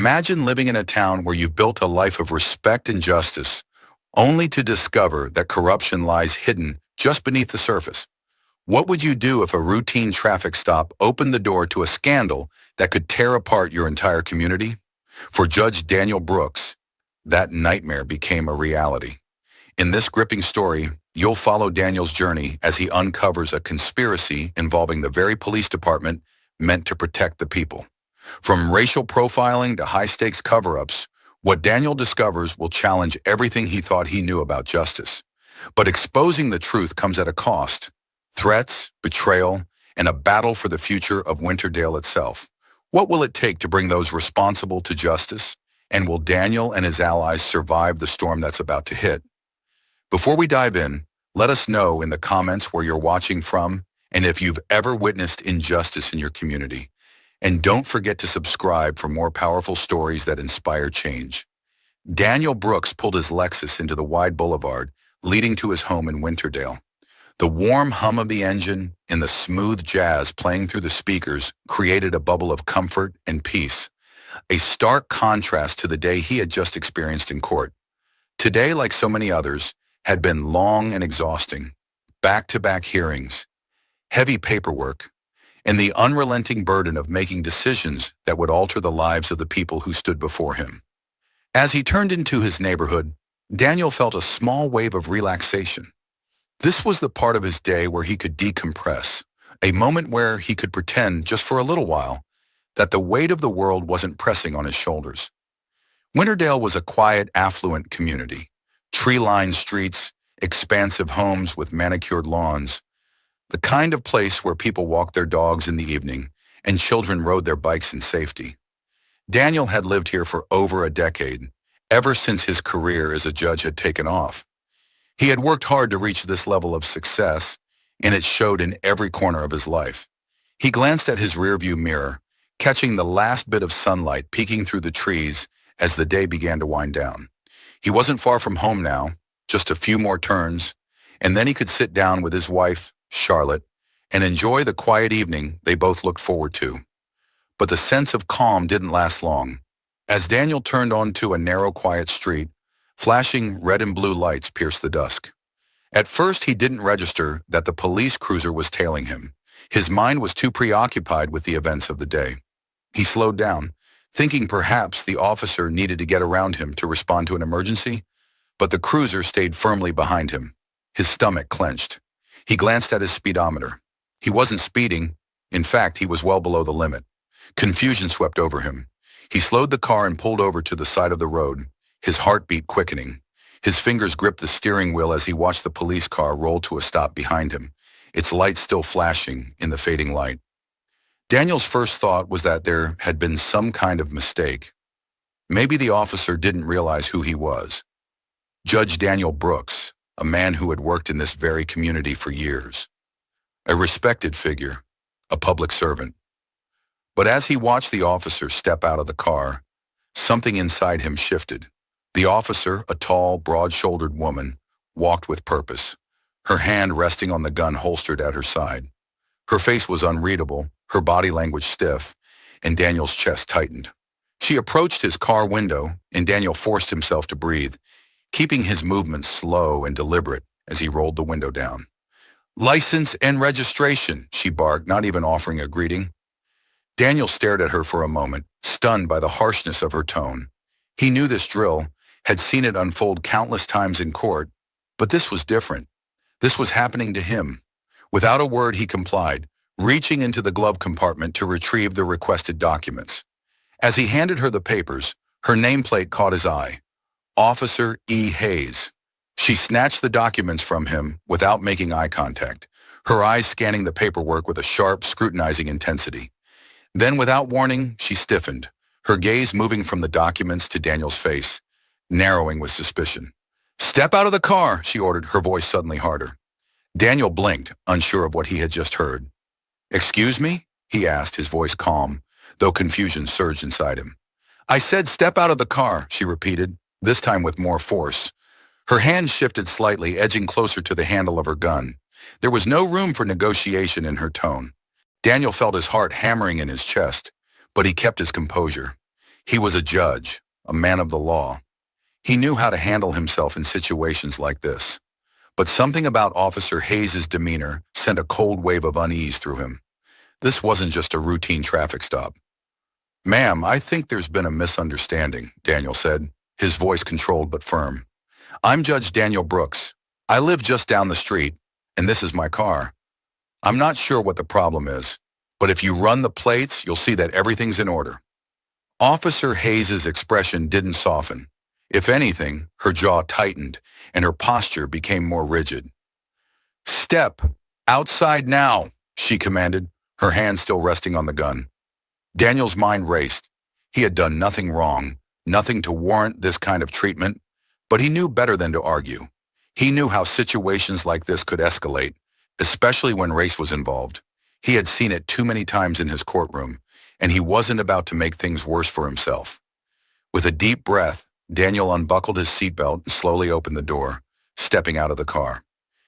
Imagine living in a town where you've built a life of respect and justice, only to discover that corruption lies hidden just beneath the surface. What would you do if a routine traffic stop opened the door to a scandal that could tear apart your entire community? For Judge Daniel Brooks, that nightmare became a reality. In this gripping story, you'll follow Daniel's journey as he uncovers a conspiracy involving the very police department meant to protect the people. From racial profiling to high-stakes cover-ups, what Daniel discovers will challenge everything he thought he knew about justice. But exposing the truth comes at a cost: threats, betrayal, and a battle for the future of Winterdale itself. What will it take to bring those responsible to justice? And will Daniel and his allies survive the storm that's about to hit? Before we dive in, let us know in the comments where you're watching from and if you've ever witnessed injustice in your community. And don't forget to subscribe for more powerful stories that inspire change. Daniel Brooks pulled his Lexus into the wide boulevard leading to his home in Winterdale. The warm hum of the engine and the smooth jazz playing through the speakers created a bubble of comfort and peace, a stark contrast to the day he had just experienced in court. Today, like so many others, had been long and exhausting. Back-to-back hearings, heavy paperwork, and the unrelenting burden of making decisions that would alter the lives of the people who stood before him. As he turned into his neighborhood, Daniel felt a small wave of relaxation. This was the part of his day where he could decompress, a moment where he could pretend, just for a little while, that the weight of the world wasn't pressing on his shoulders. Winterdale was a quiet, affluent community. Tree-lined streets, expansive homes with manicured lawns, the kind of place where people walked their dogs in the evening and children rode their bikes in safety. Daniel had lived here for over a decade, ever since his career as a judge had taken off. He had worked hard to reach this level of success, and it showed in every corner of his life. He glanced at his rearview mirror, catching the last bit of sunlight peeking through the trees as the day began to wind down. He wasn't far from home now, just a few more turns, and then he could sit down with his wife, Charlotte, and enjoy the quiet evening they both looked forward to. But the sense of calm didn't last long. As Daniel turned onto a narrow, quiet street, flashing red and blue lights pierced the dusk. At first, he didn't register that the police cruiser was tailing him. His mind was too preoccupied with the events of the day. He slowed down, thinking perhaps the officer needed to get around him to respond to an emergency, but the cruiser stayed firmly behind him. His stomach clenched. He glanced at his speedometer. He wasn't speeding. In fact, he was well below the limit. Confusion swept over him. He slowed the car and pulled over to the side of the road, his heartbeat quickening. His fingers gripped the steering wheel as he watched the police car roll to a stop behind him, its lights still flashing in the fading light. Daniel's first thought was that there had been some kind of mistake. Maybe the officer didn't realize who he was. Judge Daniel Brooks, a man who had worked in this very community for years. A respected figure, a public servant. But as he watched the officer step out of the car, something inside him shifted. The officer, a tall, broad-shouldered woman, walked with purpose, her hand resting on the gun holstered at her side. Her face was unreadable, her body language stiff, and Daniel's chest tightened. She approached his car window, and Daniel forced himself to breathe, keeping his movements slow and deliberate as he rolled the window down. "License and registration," she barked, not even offering a greeting. Daniel stared at her for a moment, stunned by the harshness of her tone. He knew this drill, had seen it unfold countless times in court, but this was different. This was happening to him. Without a word, he complied, reaching into the glove compartment to retrieve the requested documents. As he handed her the papers, her nameplate caught his eye. Officer E. Hayes. She snatched the documents from him without making eye contact, her eyes scanning the paperwork with a sharp, scrutinizing intensity. Then, without warning, she stiffened, her gaze moving from the documents to Daniel's face, narrowing with suspicion. "Step out of the car," she ordered, her voice suddenly harder. Daniel blinked, unsure of what he had just heard. "Excuse me?" he asked, his voice calm, though confusion surged inside him. "I said step out of the car," she repeated, this time with more force. Her hand shifted slightly, edging closer to the handle of her gun. There was no room for negotiation in her tone. Daniel felt his heart hammering in his chest, but he kept his composure. He was a judge, a man of the law. He knew how to handle himself in situations like this. But something about Officer Hayes' demeanor sent a cold wave of unease through him. This wasn't just a routine traffic stop. "Ma'am, I think there's been a misunderstanding," Daniel said, his voice controlled but firm. "I'm Judge Daniel Brooks. I live just down the street, and this is my car. I'm not sure what the problem is, but if you run the plates, you'll see that everything's in order." Officer Hayes' expression didn't soften. If anything, her jaw tightened, and her posture became more rigid. "Step outside now," she commanded, her hand still resting on the gun. Daniel's mind raced. He had done nothing wrong, nothing to warrant this kind of treatment, but he knew better than to argue. He knew how situations like this could escalate, especially when race was involved. He had seen it too many times in his courtroom, and he wasn't about to make things worse for himself. With a deep breath, Daniel unbuckled his seatbelt and slowly opened the door, stepping out of the car.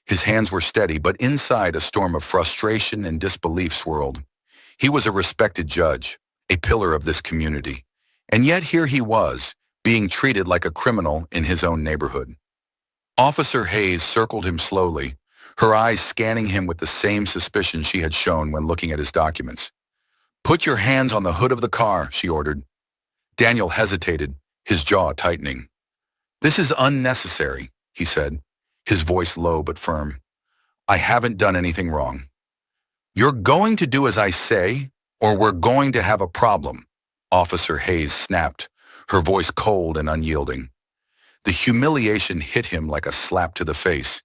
His hands were steady, but inside a storm of frustration and disbelief swirled. He was a respected judge, a pillar of this community, and yet here he was, being treated like a criminal in his own neighborhood. Officer Hayes circled him slowly, her eyes scanning him with the same suspicion she had shown when looking at his documents. "Put your hands on the hood of the car," she ordered. Daniel hesitated, his jaw tightening. "This is unnecessary," he said, his voice low but firm. "I haven't done anything wrong." "You're going to do as I say, or we're going to have a problem," Officer Hayes snapped, her voice cold and unyielding. The humiliation hit him like a slap to the face.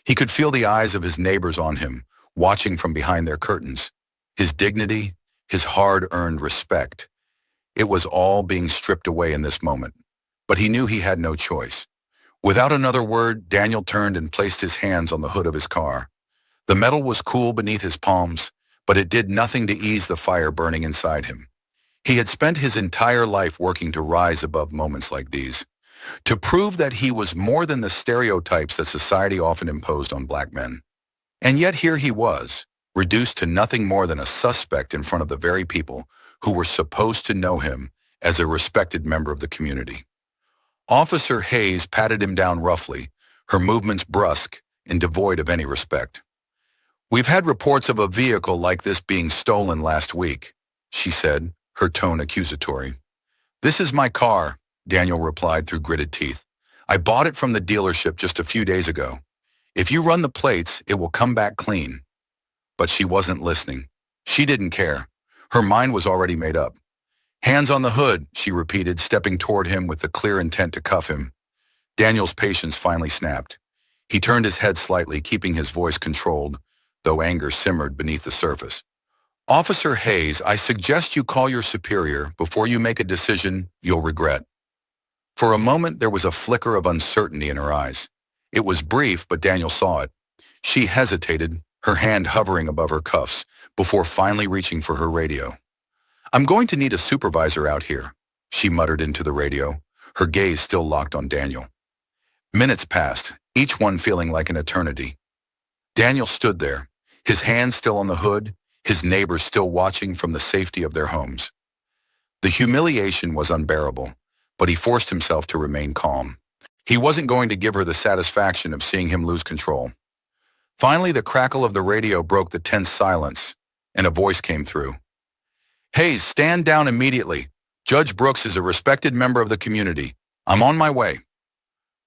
He could feel the eyes of his neighbors on him, watching from behind their curtains. His dignity, his hard-earned respect. It was all being stripped away in this moment, but he knew he had no choice. Without another word, Daniel turned and placed his hands on the hood of his car. The metal was cool beneath his palms, but it did nothing to ease the fire burning inside him. He had spent his entire life working to rise above moments like these, to prove that he was more than the stereotypes that society often imposed on black men. And yet here he was, reduced to nothing more than a suspect in front of the very people who were supposed to know him as a respected member of the community. Officer Hayes patted him down roughly, her movements brusque and devoid of any respect. "We've had reports of a vehicle like this being stolen last week," she said, her tone accusatory. "This is my car," Daniel replied through gritted teeth. "I bought it from the dealership just a few days ago. If you run the plates, it will come back clean." But she wasn't listening. She didn't care. Her mind was already made up. "Hands on the hood," she repeated, stepping toward him with the clear intent to cuff him. Daniel's patience finally snapped. He turned his head slightly, keeping his voice controlled, though anger simmered beneath the surface. "Officer Hayes, I suggest you call your superior before you make a decision you'll regret." For a moment, there was a flicker of uncertainty in her eyes. It was brief, but Daniel saw it. She hesitated, her hand hovering above her cuffs, before finally reaching for her radio. "I'm going to need a supervisor out here," she muttered into the radio, her gaze still locked on Daniel. Minutes passed, each one feeling like an eternity. Daniel stood there, his hands still on the hood, his neighbors still watching from the safety of their homes. The humiliation was unbearable, but he forced himself to remain calm. He wasn't going to give her the satisfaction of seeing him lose control. Finally, the crackle of the radio broke the tense silence, and a voice came through. "Hayes, stand down immediately. Judge Brooks is a respected member of the community. I'm on my way."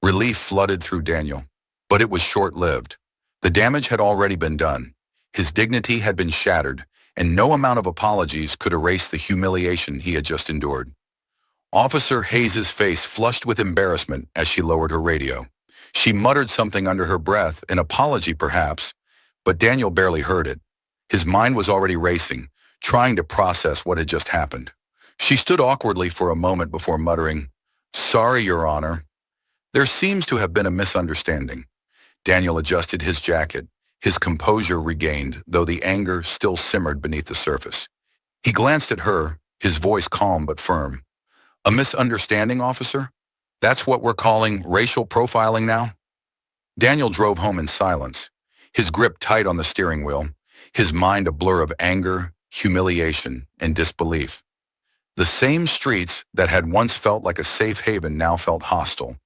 Relief flooded through Daniel, but it was short-lived. The damage had already been done. His dignity had been shattered, and no amount of apologies could erase the humiliation he had just endured. Officer Hayes' face flushed with embarrassment as she lowered her radio. She muttered something under her breath, an apology perhaps, but Daniel barely heard it. His mind was already racing, trying to process what had just happened. She stood awkwardly for a moment before muttering, "Sorry, Your Honor. There seems to have been a misunderstanding." Daniel adjusted his jacket, his composure regained, though the anger still simmered beneath the surface. He glanced at her, his voice calm but firm. "A misunderstanding, officer? That's what we're calling racial profiling now?" Daniel drove home in silence, his grip tight on the steering wheel, his mind a blur of anger, humiliation, and disbelief. The same streets that had once felt like a safe haven now felt hostile,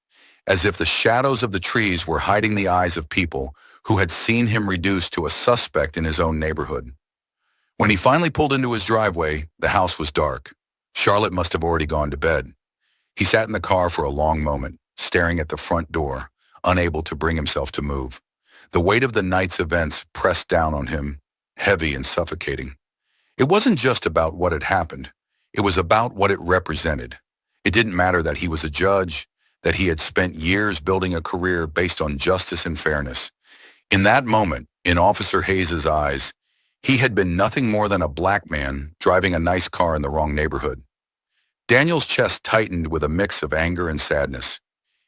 as if the shadows of the trees were hiding the eyes of people who had seen him reduced to a suspect in his own neighborhood. When he finally pulled into his driveway, the house was dark. Charlotte must have already gone to bed. He sat in the car for a long moment, staring at the front door, unable to bring himself to move. The weight of the night's events pressed down on him, heavy and suffocating. It wasn't just about what had happened. It was about what it represented. It didn't matter that he was a judge, that he had spent years building a career based on justice and fairness. In that moment, in Officer Hayes's eyes, he had been nothing more than a black man driving a nice car in the wrong neighborhood. Daniel's chest tightened with a mix of anger and sadness.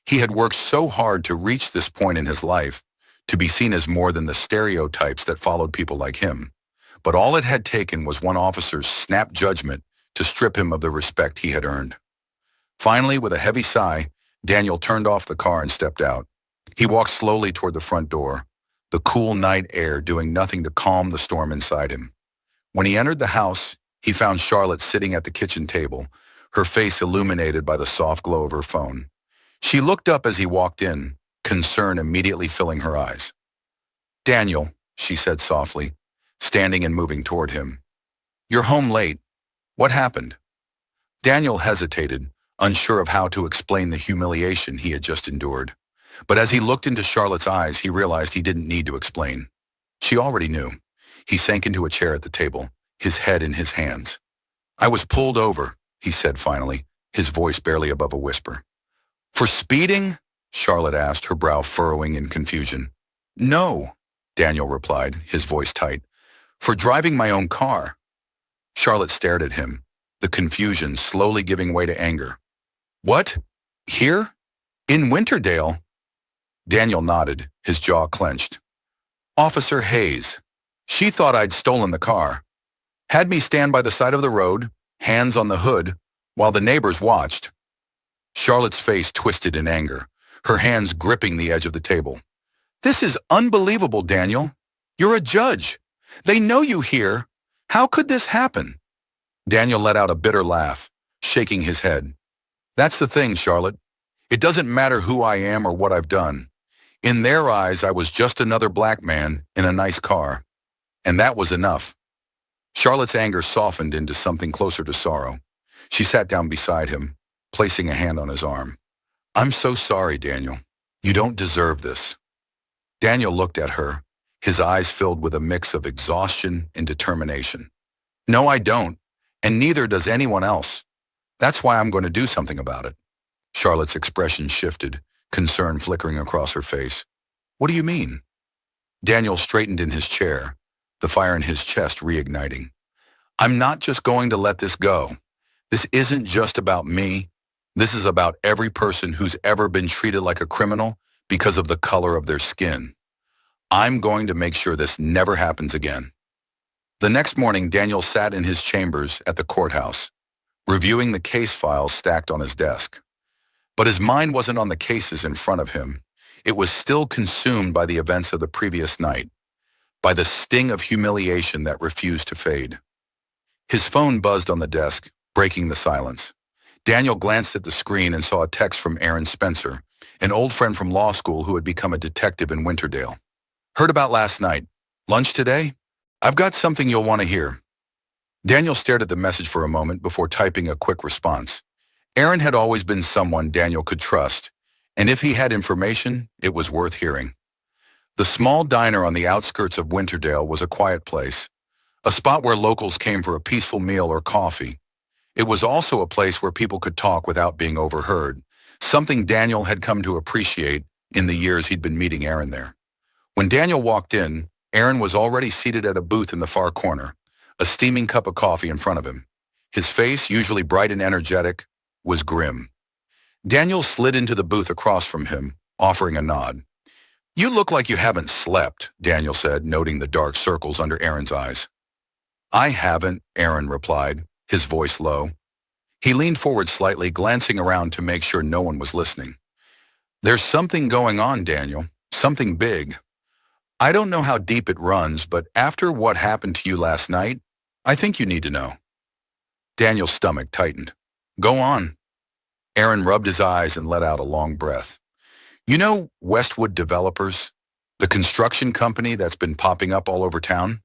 He had worked so hard to reach this point in his life, to be seen as more than the stereotypes that followed people like him. But all it had taken was one officer's snap judgment to strip him of the respect he had earned. Finally, with a heavy sigh, Daniel turned off the car and stepped out. He walked slowly toward the front door, the cool night air doing nothing to calm the storm inside him. When he entered the house, he found Charlotte sitting at the kitchen table, her face illuminated by the soft glow of her phone. She looked up as he walked in, concern immediately filling her eyes. "Daniel," she said softly, standing and moving toward him. "You're home late. What happened?" Daniel hesitated, unsure of how to explain the humiliation he had just endured. But as he looked into Charlotte's eyes, he realized he didn't need to explain. She already knew. He sank into a chair at the table, his head in his hands. "I was pulled over," he said finally, his voice barely above a whisper. "For speeding?" Charlotte asked, her brow furrowing in confusion. "No," Daniel replied, his voice tight. "For driving my own car." Charlotte stared at him, the confusion slowly giving way to anger. "What? Here? In Winterdale?" Daniel nodded, his jaw clenched. "Officer Hayes. She thought I'd stolen the car. Had me stand by the side of the road, hands on the hood, while the neighbors watched." Charlotte's face twisted in anger, her hands gripping the edge of the table. "This is unbelievable, Daniel. You're a judge. They know you here. How could this happen?" Daniel let out a bitter laugh, shaking his head. "That's the thing, Charlotte. It doesn't matter who I am or what I've done. In their eyes, I was just another black man in a nice car. And that was enough." Charlotte's anger softened into something closer to sorrow. She sat down beside him, placing a hand on his arm. "I'm so sorry, Daniel. You don't deserve this." Daniel looked at her, his eyes filled with a mix of exhaustion and determination. "No, I don't, and neither does anyone else. That's why I'm going to do something about it." Charlotte's expression shifted, concern flickering across her face. "What do you mean?" Daniel straightened in his chair, the fire in his chest reigniting. "I'm not just going to let this go. This isn't just about me. This is about every person who's ever been treated like a criminal because of the color of their skin. I'm going to make sure this never happens again." The next morning, Daniel sat in his chambers at the courthouse, reviewing the case files stacked on his desk. But his mind wasn't on the cases in front of him. It was still consumed by the events of the previous night, by the sting of humiliation that refused to fade. His phone buzzed on the desk, breaking the silence. Daniel glanced at the screen and saw a text from Aaron Spencer, an old friend from law school who had become a detective in Winterdale. "Heard about last night. Lunch today? I've got something you'll want to hear." Daniel stared at the message for a moment before typing a quick response. Aaron had always been someone Daniel could trust, and if he had information, it was worth hearing. The small diner on the outskirts of Winterdale was a quiet place, a spot where locals came for a peaceful meal or coffee. It was also a place where people could talk without being overheard, something Daniel had come to appreciate in the years he'd been meeting Aaron there. When Daniel walked in, Aaron was already seated at a booth in the far corner, a steaming cup of coffee in front of him. His face, usually bright and energetic, was grim. Daniel slid into the booth across from him, offering a nod. "You look like you haven't slept," Daniel said, noting the dark circles under Aaron's eyes. "I haven't," Aaron replied, his voice low. He leaned forward slightly, glancing around to make sure no one was listening. "There's something going on, Daniel, something big. I don't know how deep it runs, but after what happened to you last night, I think you need to know." Daniel's stomach tightened. Go on. Aaron rubbed his eyes and let out a long breath. You know Westwood Developers? The construction company that's been popping up all over town?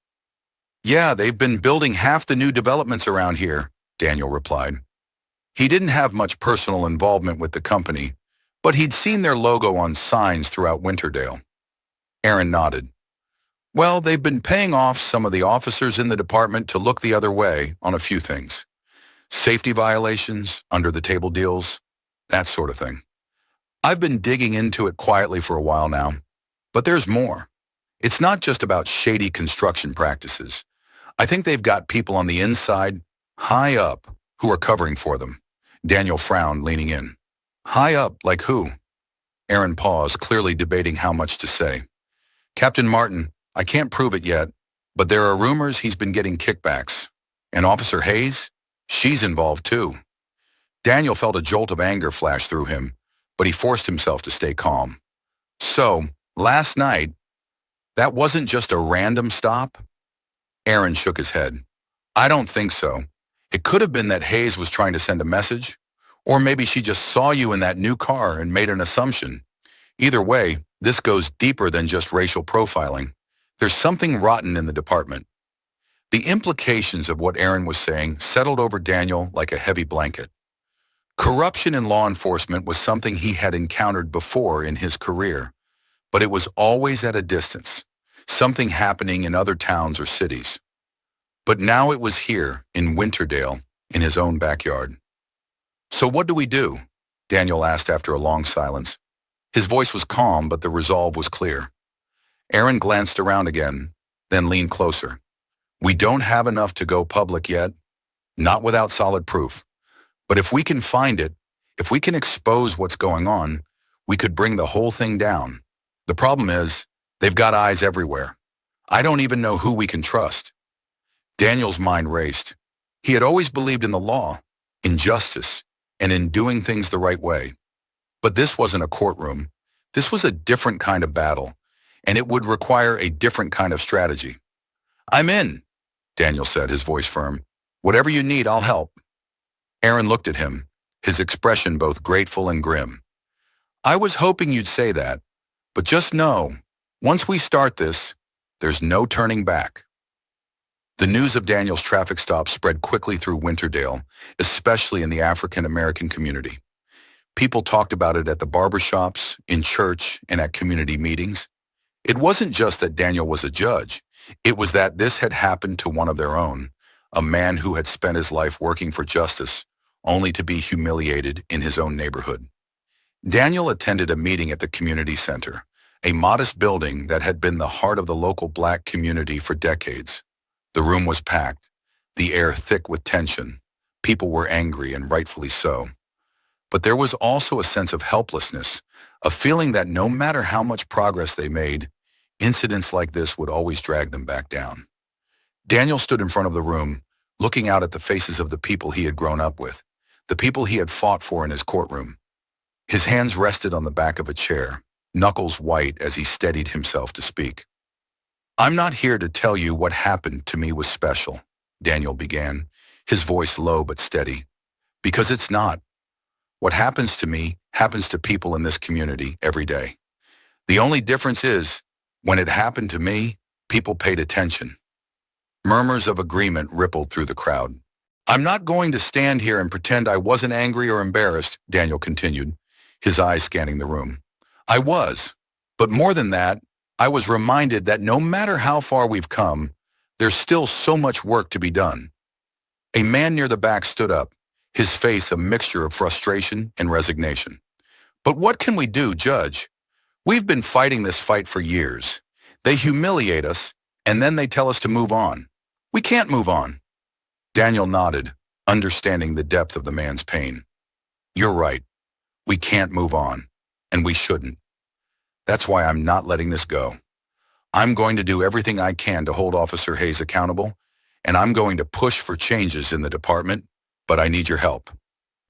Yeah, they've been building half the new developments around here, Daniel replied. He didn't have much personal involvement with the company, but he'd seen their logo on signs throughout Winterdale. Aaron nodded. Well, they've been paying off some of the officers in the department to look the other way on a few things. Safety violations, under-the-table deals, that sort of thing. I've been digging into it quietly for a while now, but there's more. It's not just about shady construction practices. I think they've got people on the inside, high up, who are covering for them. Daniel frowned, leaning in. High up, like who? Aaron paused, clearly debating how much to say. Captain Martin, I can't prove it yet, but there are rumors he's been getting kickbacks. And Officer Hayes? She's involved too. Daniel felt a jolt of anger flash through him, but he forced himself to stay calm. So, last night, that wasn't just a random stop? Aaron shook his head. I don't think so. It could have been that Hayes was trying to send a message, or maybe she just saw you in that new car and made an assumption. Either way, this goes deeper than just racial profiling. There's something rotten in the department. The implications of what Aaron was saying settled over Daniel like a heavy blanket. Corruption in law enforcement was something he had encountered before in his career, but it was always at a distance, something happening in other towns or cities. But now it was here, in Winterdale, in his own backyard. So what do we do? Daniel asked after a long silence. His voice was calm, but the resolve was clear. Aaron glanced around again, then leaned closer. We don't have enough to go public yet, not without solid proof. But if we can find it, if we can expose what's going on, we could bring the whole thing down. The problem is, they've got eyes everywhere. I don't even know who we can trust. Daniel's mind raced. He had always believed in the law, in justice, and in doing things the right way. But this wasn't a courtroom. This was a different kind of battle, and it would require a different kind of strategy. I'm in, Daniel said, his voice firm. Whatever you need, I'll help. Aaron looked at him, his expression both grateful and grim. I was hoping you'd say that, but just know, once we start this, there's no turning back. The news of Daniel's traffic stop spread quickly through Winterdale, especially in the African American community. People talked about it at the barbershops, in church, and at community meetings. It wasn't just that Daniel was a judge. It was that this had happened to one of their own, a man who had spent his life working for justice, only to be humiliated in his own neighborhood. Daniel attended a meeting at the community center, a modest building that had been the heart of the local black community for decades. The room was packed, the air thick with tension. People were angry, and rightfully so. But there was also a sense of helplessness, a feeling that no matter how much progress they made, incidents like this would always drag them back down. Daniel stood in front of the room, looking out at the faces of the people he had grown up with, the people he had fought for in his courtroom. His hands rested on the back of a chair, knuckles white as he steadied himself to speak. I'm not here to tell you what happened to me was special, Daniel began, his voice low but steady. Because it's not. What happens to me happens to people in this community every day. The only difference is, when it happened to me, people paid attention. Murmurs of agreement rippled through the crowd. I'm not going to stand here and pretend I wasn't angry or embarrassed, Daniel continued, his eyes scanning the room. I was, but more than that, I was reminded that no matter how far we've come, there's still so much work to be done. A man near the back stood up, his face a mixture of frustration and resignation. But what can we do, Judge? We've been fighting this fight for years. They humiliate us, and then they tell us to move on. We can't move on. Daniel nodded, understanding the depth of the man's pain. You're right. We can't move on, and we shouldn't. That's why I'm not letting this go. I'm going to do everything I can to hold Officer Hayes accountable, and I'm going to push for changes in the department, but I need your help.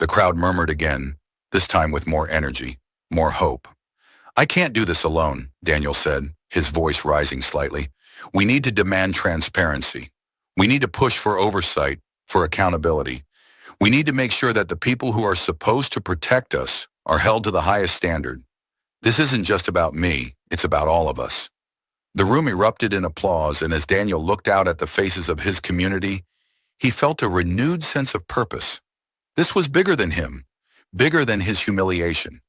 The crowd murmured again, this time with more energy, more hope. I can't do this alone, Daniel said, his voice rising slightly. We need to demand transparency. We need to push for oversight, for accountability, We need to make sure that the people who are supposed to protect us are held to the highest standard. This isn't just about me, it's about all of us." The room erupted in applause, and as Daniel looked out at the faces of his community, he felt a renewed sense of purpose. This was bigger than him, bigger than his humiliation.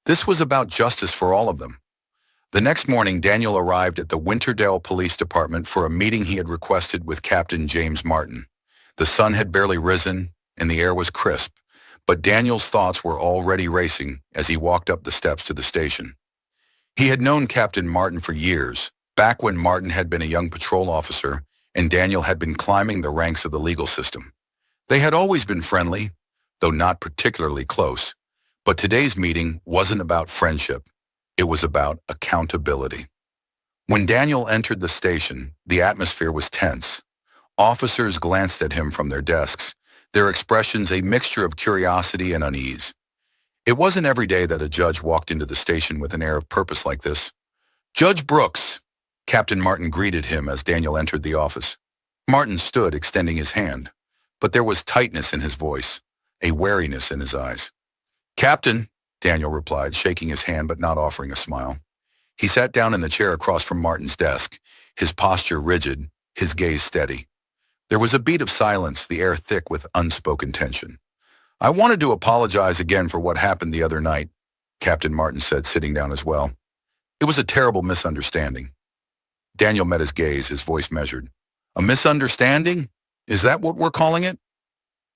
This was about justice for all of them. The next morning, Daniel arrived at the Winterdale Police Department for a meeting he had requested with Captain James Martin. The sun had barely risen, and the air was crisp, but Daniel's thoughts were already racing as he walked up the steps to the station. He had known Captain Martin for years, back when Martin had been a young patrol officer and Daniel had been climbing the ranks of the legal system. They had always been friendly, though not particularly close, but today's meeting wasn't about friendship. It was about accountability. When Daniel entered the station, the atmosphere was tense. Officers glanced at him from their desks, their expressions a mixture of curiosity and unease. It wasn't every day that a judge walked into the station with an air of purpose like this. "Judge Brooks," Captain Martin greeted him as Daniel entered the office. Martin stood, extending his hand, but there was tightness in his voice, a wariness in his eyes. "Captain," Daniel replied, shaking his hand but not offering a smile. He sat down in the chair across from Martin's desk, his posture rigid, his gaze steady. There was a beat of silence, the air thick with unspoken tension. "I wanted to apologize again for what happened the other night," Captain Martin said, sitting down as well. "It was a terrible misunderstanding." Daniel met his gaze, his voice measured. "A misunderstanding? Is that what we're calling it?"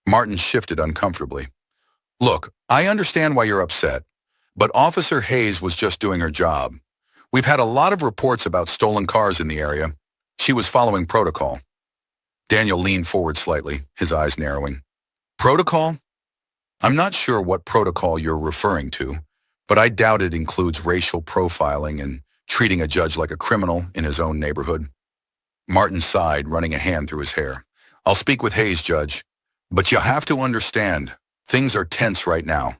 Martin shifted uncomfortably. "Look, I understand why you're upset, but Officer Hayes was just doing her job. We've had a lot of reports about stolen cars in the area. She was following protocol." Daniel leaned forward slightly, his eyes narrowing. "Protocol? I'm not sure what protocol you're referring to, but I doubt it includes racial profiling and treating a judge like a criminal in his own neighborhood." Martin sighed, running a hand through his hair. "I'll speak with Hayes, Judge, but you have to understand, things are tense right now.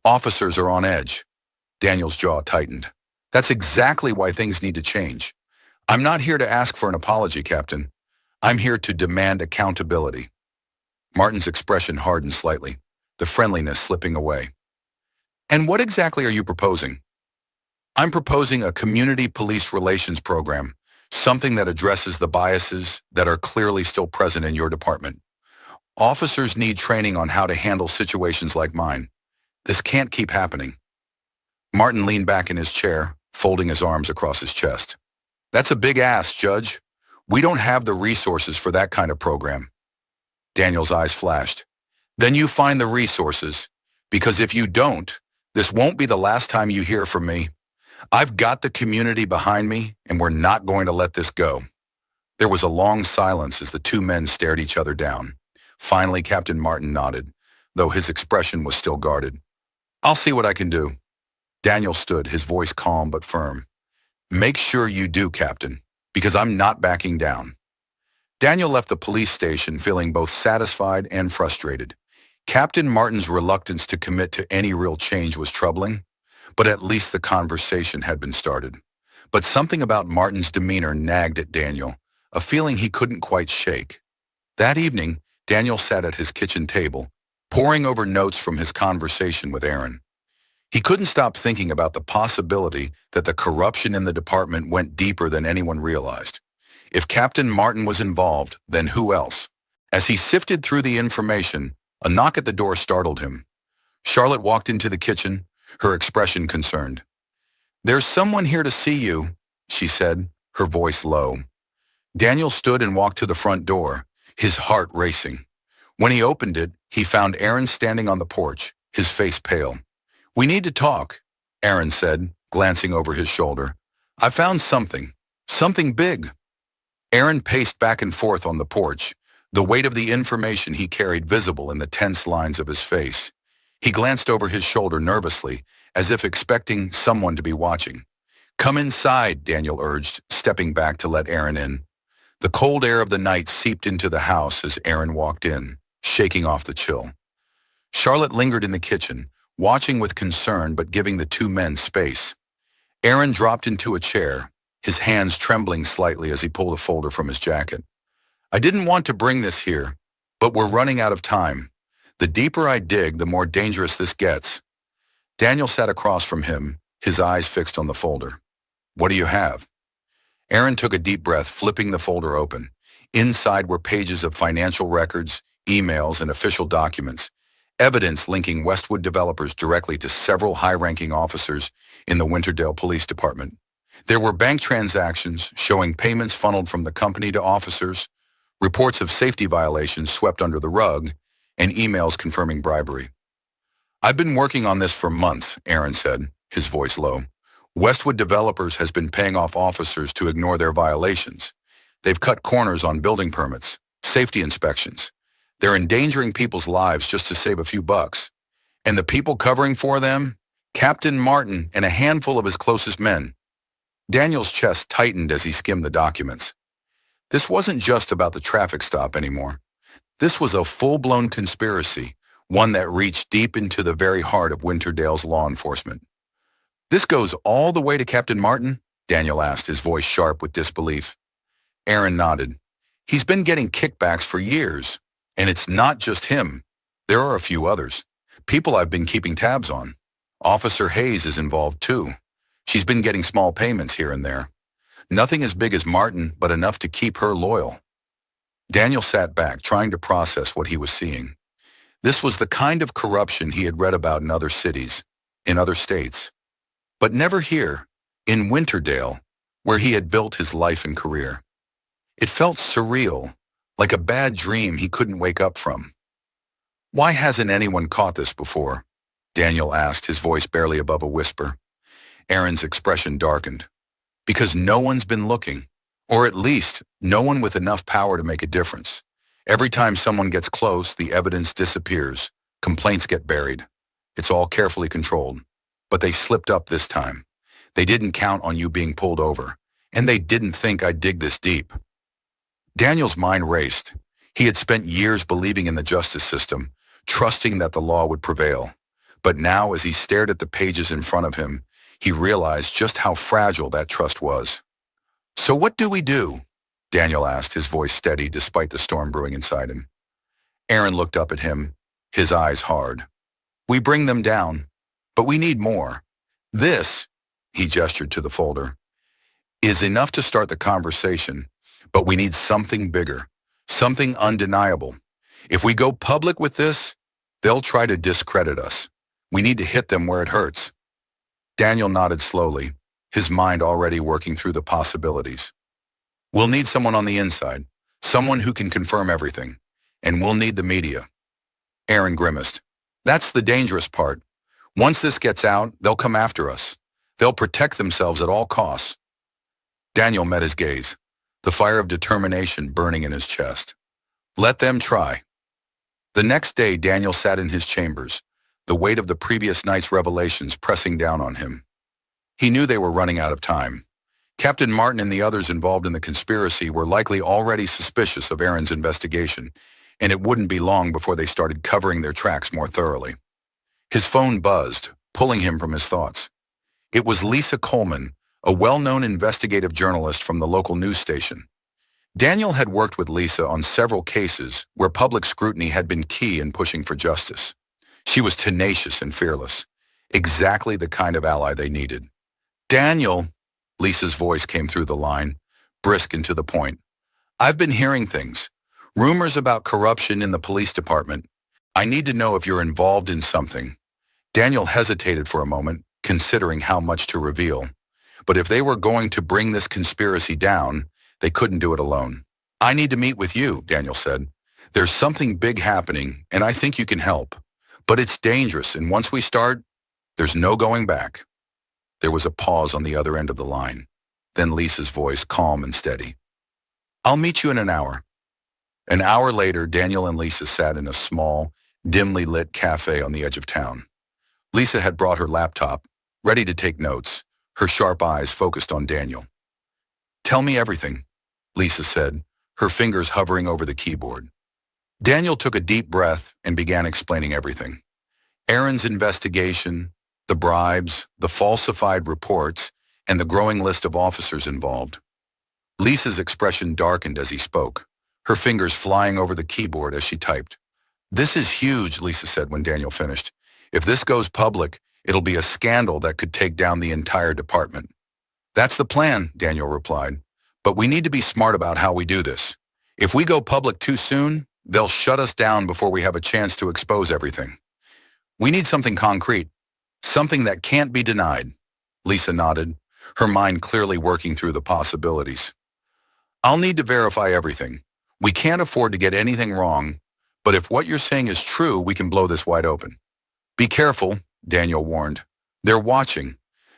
Officers are on edge." Daniel's jaw tightened. "That's exactly why things need to change. I'm not here to ask for an apology, Captain. I'm here to demand accountability." Martin's expression hardened slightly, the friendliness slipping away. "And what exactly are you proposing?" "I'm proposing a community police relations program, something that addresses the biases that are clearly still present in your department. Officers need training on how to handle situations like mine. This can't keep happening." Martin leaned back in his chair, folding his arms across his chest. "That's a big ask, Judge. We don't have the resources for that kind of program." Daniel's eyes flashed. "Then you find the resources, because if you don't, this won't be the last time you hear from me. I've got the community behind me, and we're not going to let this go." There was a long silence as the two men stared each other down. Finally, Captain Martin nodded, though his expression was still guarded. "I'll see what I can do." Daniel stood, his voice calm but firm. "Make sure you do, Captain, because I'm not backing down." Daniel left the police station feeling both satisfied and frustrated. Captain Martin's reluctance to commit to any real change was troubling, but at least the conversation had been started. But something about Martin's demeanor nagged at Daniel, a feeling he couldn't quite shake. That evening, Daniel sat at his kitchen table, poring over notes from his conversation with Aaron. He couldn't stop thinking about the possibility that the corruption in the department went deeper than anyone realized. If Captain Martin was involved, then who else? As he sifted through the information, a knock at the door startled him. Charlotte walked into the kitchen, her expression concerned. "There's someone here to see you," she said, her voice low. Daniel stood and walked to the front door, his heart racing. When he opened it, he found Aaron standing on the porch, his face pale. "We need to talk," Aaron said, glancing over his shoulder. "I found something big." Aaron paced back and forth on the porch, the weight of the information he carried visible in the tense lines of his face. He glanced over his shoulder nervously, as if expecting someone to be watching. "Come inside," Daniel urged, stepping back to let Aaron in. The cold air of the night seeped into the house as Aaron walked in, shaking off the chill. Charlotte lingered in the kitchen, watching with concern but giving the two men space. Aaron dropped into a chair, his hands trembling slightly as he pulled a folder from his jacket. "I didn't want to bring this here, but we're running out of time. The deeper I dig, the more dangerous this gets. Daniel sat across from him, his eyes fixed on the folder. What do you have? Aaron took a deep breath, flipping the folder open. Inside were pages of financial records, emails, and official documents, evidence linking Westwood developers directly to several high-ranking officers in the Winterdale Police Department. There were bank transactions showing payments funneled from the company to officers, reports of safety violations swept under the rug, and emails confirming bribery. I've been working on this for months, Aaron said, his voice low. Westwood Developers has been paying off officers to ignore their violations. They've cut corners on building permits, safety inspections. They're endangering people's lives just to save a few bucks. And the people covering for them? Captain Martin and a handful of his closest men. Daniel's chest tightened as he skimmed the documents. This wasn't just about the traffic stop anymore. This was a full-blown conspiracy, one that reached deep into the very heart of Winterdale's law enforcement. This goes all the way to Captain Martin? Daniel asked, his voice sharp with disbelief. Aaron nodded. He's been getting kickbacks for years, and it's not just him. There are a few others. People I've been keeping tabs on. Officer Hayes is involved too. She's been getting small payments here and there. Nothing as big as Martin, but enough to keep her loyal. Daniel sat back, trying to process what he was seeing. This was the kind of corruption he had read about in other cities, in other states. But never here, in Winterdale, where he had built his life and career. It felt surreal, like a bad dream he couldn't wake up from. Why hasn't anyone caught this before? Daniel asked, his voice barely above a whisper. Aaron's expression darkened. Because no one's been looking, or at least no one with enough power to make a difference. Every time someone gets close, the evidence disappears. Complaints get buried. It's all carefully controlled. But they slipped up this time. They didn't count on you being pulled over, and they didn't think I'd dig this deep. Daniel's mind raced. He had spent years believing in the justice system, trusting that the law would prevail. But now, as he stared at the pages in front of him, he realized just how fragile that trust was. So what do we do? Daniel asked, his voice steady despite the storm brewing inside him. Aaron looked up at him, his eyes hard. We bring them down. But we need more. This, he gestured to the folder, is enough to start the conversation, but we need something bigger, something undeniable. If we go public with this, they'll try to discredit us. We need to hit them where it hurts. Daniel nodded slowly, his mind already working through the possibilities. We'll need someone on the inside, someone who can confirm everything, and we'll need the media. Aaron grimaced. That's the dangerous part. Once this gets out, they'll come after us. They'll protect themselves at all costs. Daniel met his gaze, the fire of determination burning in his chest. Let them try. The next day, Daniel sat in his chambers, the weight of the previous night's revelations pressing down on him. He knew they were running out of time. Captain Martin and the others involved in the conspiracy were likely already suspicious of Aaron's investigation, and it wouldn't be long before they started covering their tracks more thoroughly. His phone buzzed, pulling him from his thoughts. It was Lisa Coleman, a well-known investigative journalist from the local news station. Daniel had worked with Lisa on several cases where public scrutiny had been key in pushing for justice. She was tenacious and fearless, exactly the kind of ally they needed. Daniel, Lisa's voice came through the line, brisk and to the point. I've been hearing things, rumors about corruption in the police department. I need to know if you're involved in something. Daniel hesitated for a moment, considering how much to reveal. But if they were going to bring this conspiracy down, they couldn't do it alone. I need to meet with you, Daniel said. There's something big happening, and I think you can help. But it's dangerous, and once we start, there's no going back. There was a pause on the other end of the line. Then Lisa's voice, calm and steady. I'll meet you in an hour. An hour later, Daniel and Lisa sat in a small, dimly lit cafe on the edge of town. Lisa had brought her laptop, ready to take notes, her sharp eyes focused on Daniel. Tell me everything, Lisa said, her fingers hovering over the keyboard. Daniel took a deep breath and began explaining everything. Aaron's investigation, the bribes, the falsified reports, and the growing list of officers involved. Lisa's expression darkened as he spoke, her fingers flying over the keyboard as she typed. This is huge, Lisa said when Daniel finished. If this goes public, it'll be a scandal that could take down the entire department. That's the plan, Daniel replied. But we need to be smart about how we do this. If we go public too soon, they'll shut us down before we have a chance to expose everything. We need something concrete, something that can't be denied. Lisa nodded, her mind clearly working through the possibilities. I'll need to verify everything. We can't afford to get anything wrong, but if what you're saying is true, we can blow this wide open. Be careful, Daniel warned. They're watching.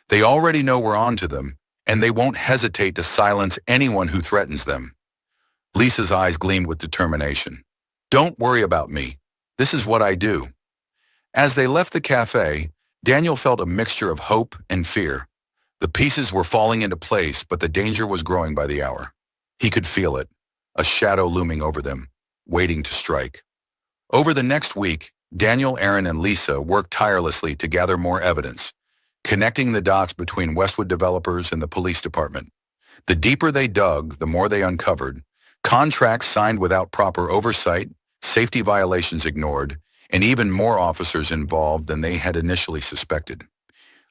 They already know we're on to them, and they won't hesitate to silence anyone who threatens them. Lisa's eyes gleamed with determination. Don't worry about me. This is what I do. As they left the cafe, Daniel felt a mixture of hope and fear. The pieces were falling into place, but the danger was growing by the hour. He could feel it, a shadow looming over them, waiting to strike. Over the next week, Daniel, Aaron, and Lisa worked tirelessly to gather more evidence, connecting the dots between Westwood developers and the police department. The deeper they dug, the more they uncovered. Contracts signed without proper oversight, safety violations ignored, and even more officers involved than they had initially suspected.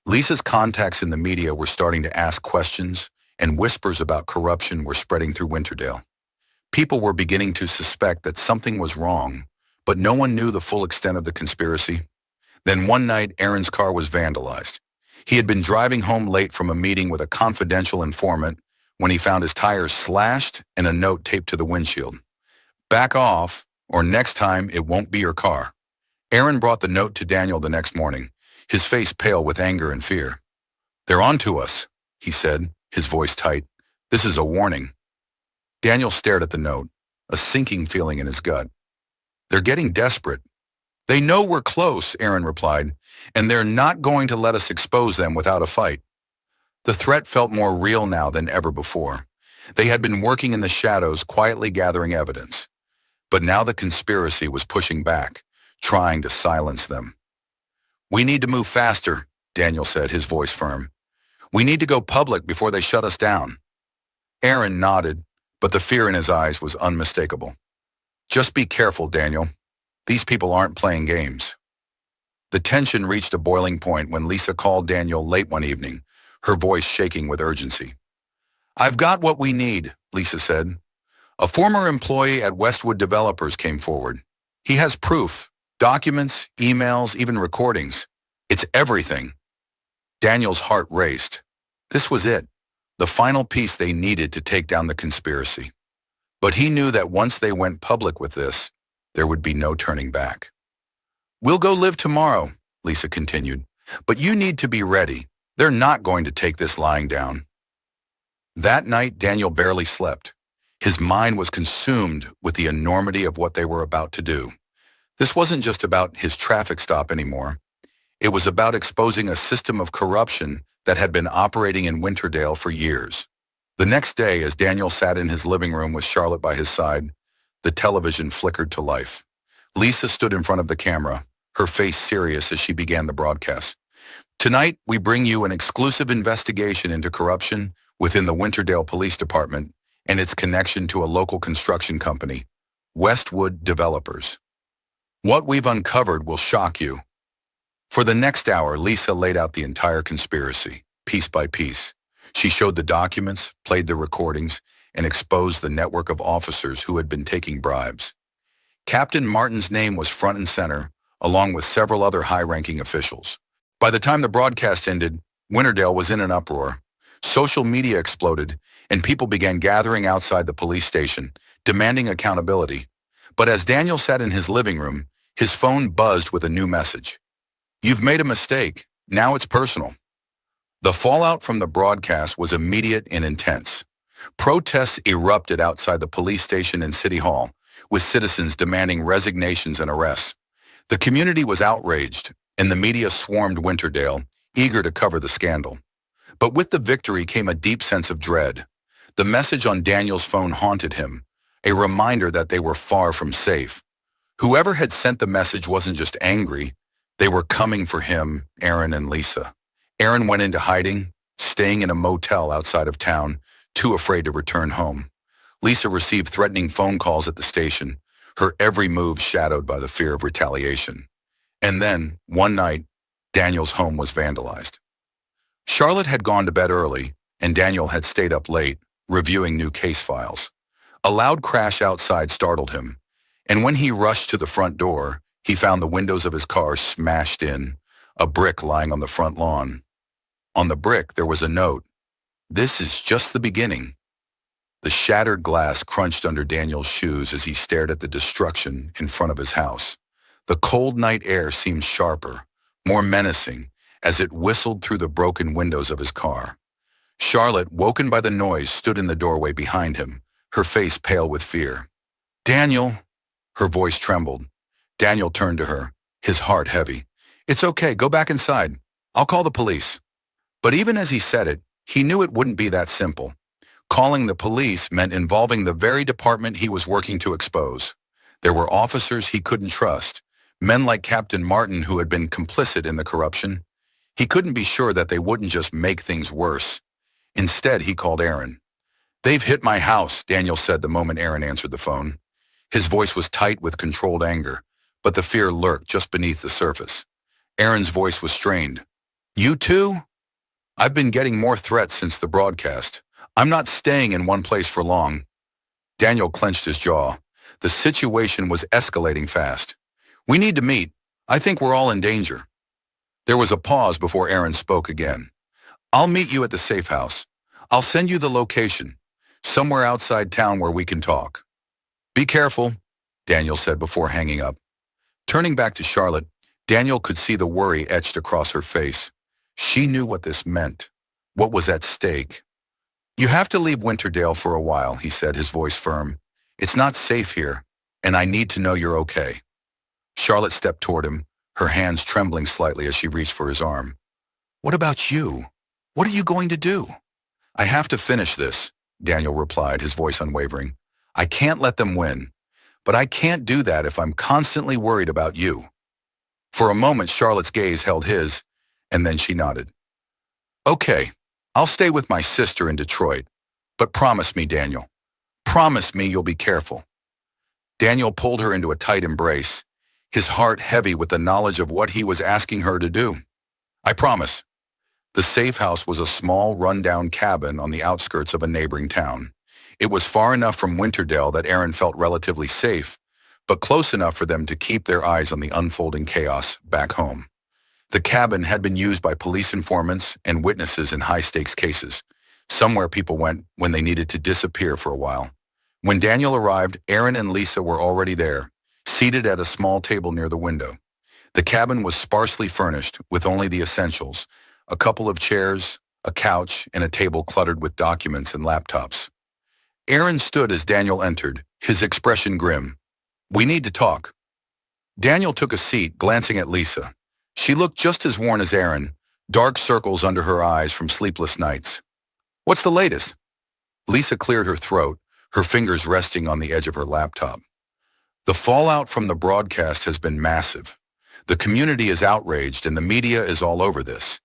Lisa's contacts in the media were starting to ask questions, and whispers about corruption were spreading through Winterdale. People were beginning to suspect that something was wrong, but no one knew the full extent of the conspiracy. Then one night, Aaron's car was vandalized. He had been driving home late from a meeting with a confidential informant when he found his tires slashed and a note taped to the windshield. Back off, or next time it won't be your car. Aaron brought the note to Daniel the next morning, his face pale with anger and fear. They're on to us, he said, his voice tight. This is a warning. Daniel stared at the note, a sinking feeling in his gut. They're getting desperate. They know we're close, Aaron replied, and they're not going to let us expose them without a fight. The threat felt more real now than ever before. They had been working in the shadows, quietly gathering evidence. But now the conspiracy was pushing back, trying to silence them. We need to move faster, Daniel said, his voice firm. We need to go public before they shut us down. Aaron nodded, but the fear in his eyes was unmistakable. Just be careful, Daniel. These people aren't playing games. The tension reached a boiling point when Lisa called Daniel late one evening, her voice shaking with urgency. I've got what we need, Lisa said. A former employee at Westwood Developers came forward. He has proof, documents, emails, even recordings. It's everything. Daniel's heart raced. This was it, the final piece they needed to take down the conspiracy. But he knew that once they went public with this, there would be no turning back. We'll go live tomorrow, Lisa continued, but you need to be ready. They're not going to take this lying down. That night, Daniel barely slept. His mind was consumed with the enormity of what they were about to do. This wasn't just about his traffic stop anymore. It was about exposing a system of corruption that had been operating in Winterdale for years. The next day, as Daniel sat in his living room with Charlotte by his side, the television flickered to life. Lisa stood in front of the camera, her face serious as she began the broadcast. Tonight, we bring you an exclusive investigation into corruption within the Winterdale Police Department and its connection to a local construction company, Westwood Developers. What we've uncovered will shock you. For the next hour, Lisa laid out the entire conspiracy, piece by piece. She showed the documents, played the recordings, and exposed the network of officers who had been taking bribes. Captain Martin's name was front and center, along with several other high-ranking officials. By the time the broadcast ended, Winterdale was in an uproar. Social media exploded, and people began gathering outside the police station, demanding accountability. But as Daniel sat in his living room, his phone buzzed with a new message. You've made a mistake. Now it's personal. The fallout from the broadcast was immediate and intense. Protests erupted outside the police station and City Hall, with citizens demanding resignations and arrests. The community was outraged, and the media swarmed Winterdale, eager to cover the scandal. But with the victory came a deep sense of dread. The message on Daniel's phone haunted him, a reminder that they were far from safe. Whoever had sent the message wasn't just angry. They were coming for him, Aaron and Lisa. Aaron went into hiding, staying in a motel outside of town, too afraid to return home. Lisa received threatening phone calls at the station, her every move shadowed by the fear of retaliation. And then, one night, Daniel's home was vandalized. Charlotte had gone to bed early, and Daniel had stayed up late, reviewing new case files. A loud crash outside startled him, and when he rushed to the front door, he found the windows of his car smashed in, a brick lying on the front lawn. On the brick, there was a note: "This is just the beginning." The shattered glass crunched under Daniel's shoes as he stared at the destruction in front of his house. The cold night air seemed sharper, more menacing, as it whistled through the broken windows of his car. Charlotte, woken by the noise, stood in the doorway behind him, her face pale with fear. "Daniel!" Her voice trembled. Daniel turned to her, his heart heavy. "It's okay, go back inside. I'll call the police." But even as he said it, he knew it wouldn't be that simple. Calling the police meant involving the very department he was working to expose. There were officers he couldn't trust, men like Captain Martin who had been complicit in the corruption. He couldn't be sure that they wouldn't just make things worse. Instead, he called Aaron. "They've hit my house," Daniel said the moment Aaron answered the phone. His voice was tight with controlled anger, but the fear lurked just beneath the surface. Aaron's voice was strained. "You too? I've been getting more threats since the broadcast. I'm not staying in one place for long." Daniel clenched his jaw. The situation was escalating fast. "We need to meet. I think we're all in danger." There was a pause before Aaron spoke again. "I'll meet you at the safe house. I'll send you the location, somewhere outside town where we can talk." "Be careful," Daniel said before hanging up. Turning back to Charlotte, Daniel could see the worry etched across her face. She knew what this meant, what was at stake. "You have to leave Winterdale for a while," he said, his voice firm. "It's not safe here, and I need to know you're okay." Charlotte stepped toward him, her hands trembling slightly as she reached for his arm. "What about you? What are you going to do?" "I have to finish this," Daniel replied, his voice unwavering. "I can't let them win, but I can't do that if I'm constantly worried about you." For a moment, Charlotte's gaze held his, and then she nodded. "Okay, I'll stay with my sister in Detroit, but promise me, Daniel. Promise me you'll be careful." Daniel pulled her into a tight embrace, his heart heavy with the knowledge of what he was asking her to do. "I promise." The safe house was a small, run-down cabin on the outskirts of a neighboring town. It was far enough from Winterdale that Aaron felt relatively safe, but close enough for them to keep their eyes on the unfolding chaos back home. The cabin had been used by police informants and witnesses in high-stakes cases, somewhere people went when they needed to disappear for a while. When Daniel arrived, Aaron and Lisa were already there, seated at a small table near the window. The cabin was sparsely furnished with only the essentials: a couple of chairs, a couch, and a table cluttered with documents and laptops. Aaron stood as Daniel entered, his expression grim. "We need to talk." Daniel took a seat, glancing at Lisa. She looked just as worn as Aaron, dark circles under her eyes from sleepless nights. "What's the latest?" Lisa cleared her throat, her fingers resting on the edge of her laptop. "The fallout from the broadcast has been massive. The community is outraged and the media is all over this.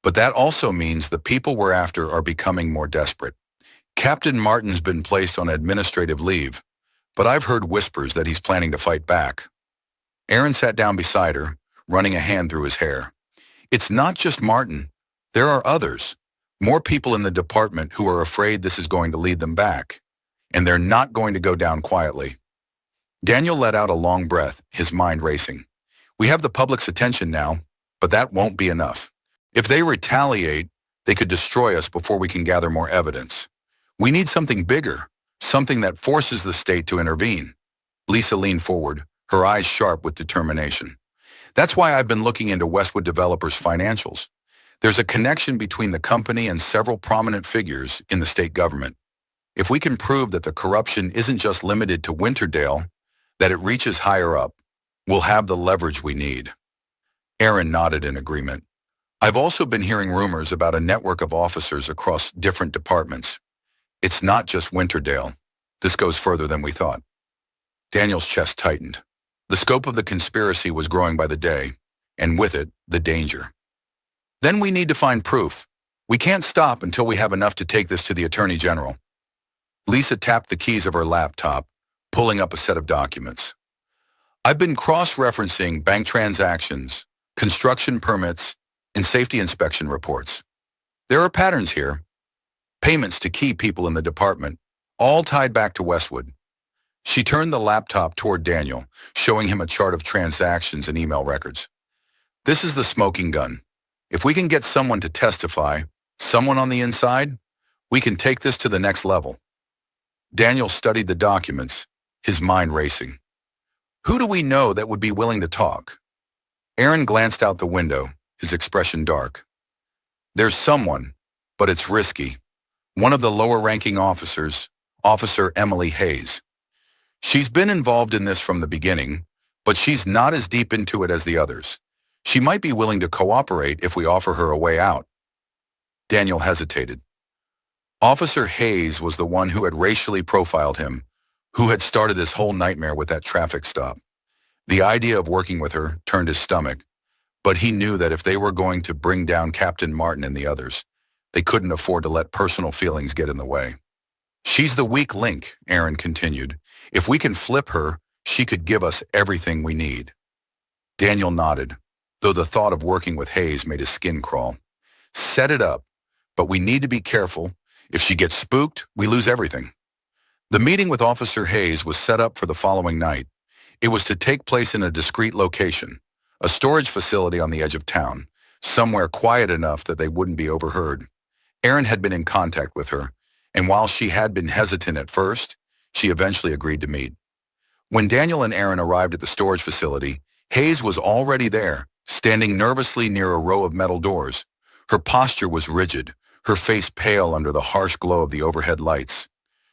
But that also means the people we're after are becoming more desperate. Captain Martin's been placed on administrative leave, but I've heard whispers that he's planning to fight back." Aaron sat down beside her, running a hand through his hair. "It's not just Martin. There are others, more people in the department who are afraid this is going to lead them back, and they're not going to go down quietly." Daniel let out a long breath, his mind racing. "We have the public's attention now, but that won't be enough. If they retaliate, they could destroy us before we can gather more evidence. We need something bigger, something that forces the state to intervene." Lisa leaned forward, her eyes sharp with determination. "That's why I've been looking into Westwood Developers' financials. There's a connection between the company and several prominent figures in the state government. If we can prove that the corruption isn't just limited to Winterdale, that it reaches higher up, we'll have the leverage we need." Aaron nodded in agreement. "I've also been hearing rumors about a network of officers across different departments. It's not just Winterdale. This goes further than we thought." Daniel's chest tightened. The scope of the conspiracy was growing by the day, and with it, the danger. "Then we need to find proof. We can't stop until we have enough to take this to the Attorney General." Lisa tapped the keys of her laptop, pulling up a set of documents. I've been cross-referencing bank transactions, construction permits, and safety inspection reports. There are patterns here. Payments to key people in the department, all tied back to Westwood. She turned the laptop toward Daniel, showing him a chart of transactions and email records. This is the smoking gun. If we can get someone to testify, someone on the inside, we can take this to the next level. Daniel studied the documents, his mind racing. Who do we know that would be willing to talk? Aaron glanced out the window, his expression dark. There's someone, but it's risky. One of the lower-ranking officers, Officer Emily Hayes. She's been involved in this from the beginning, but she's not as deep into it as the others. She might be willing to cooperate if we offer her a way out. Daniel hesitated. Officer Hayes was the one who had racially profiled him, who had started this whole nightmare with that traffic stop. The idea of working with her turned his stomach, but he knew that if they were going to bring down Captain Martin and the others, they couldn't afford to let personal feelings get in the way. She's the weak link, Aaron continued. If we can flip her, she could give us everything we need. Daniel nodded, though the thought of working with Hayes made his skin crawl. Set it up, but we need to be careful. If she gets spooked, we lose everything. The meeting with Officer Hayes was set up for the following night. It was to take place in a discreet location, a storage facility on the edge of town, somewhere quiet enough that they wouldn't be overheard. Aaron had been in contact with her, and while she had been hesitant at first, she eventually agreed to meet. When Daniel and Aaron arrived at the storage facility, Hayes was already there, standing nervously near a row of metal doors. Her posture was rigid, her face pale under the harsh glow of the overhead lights.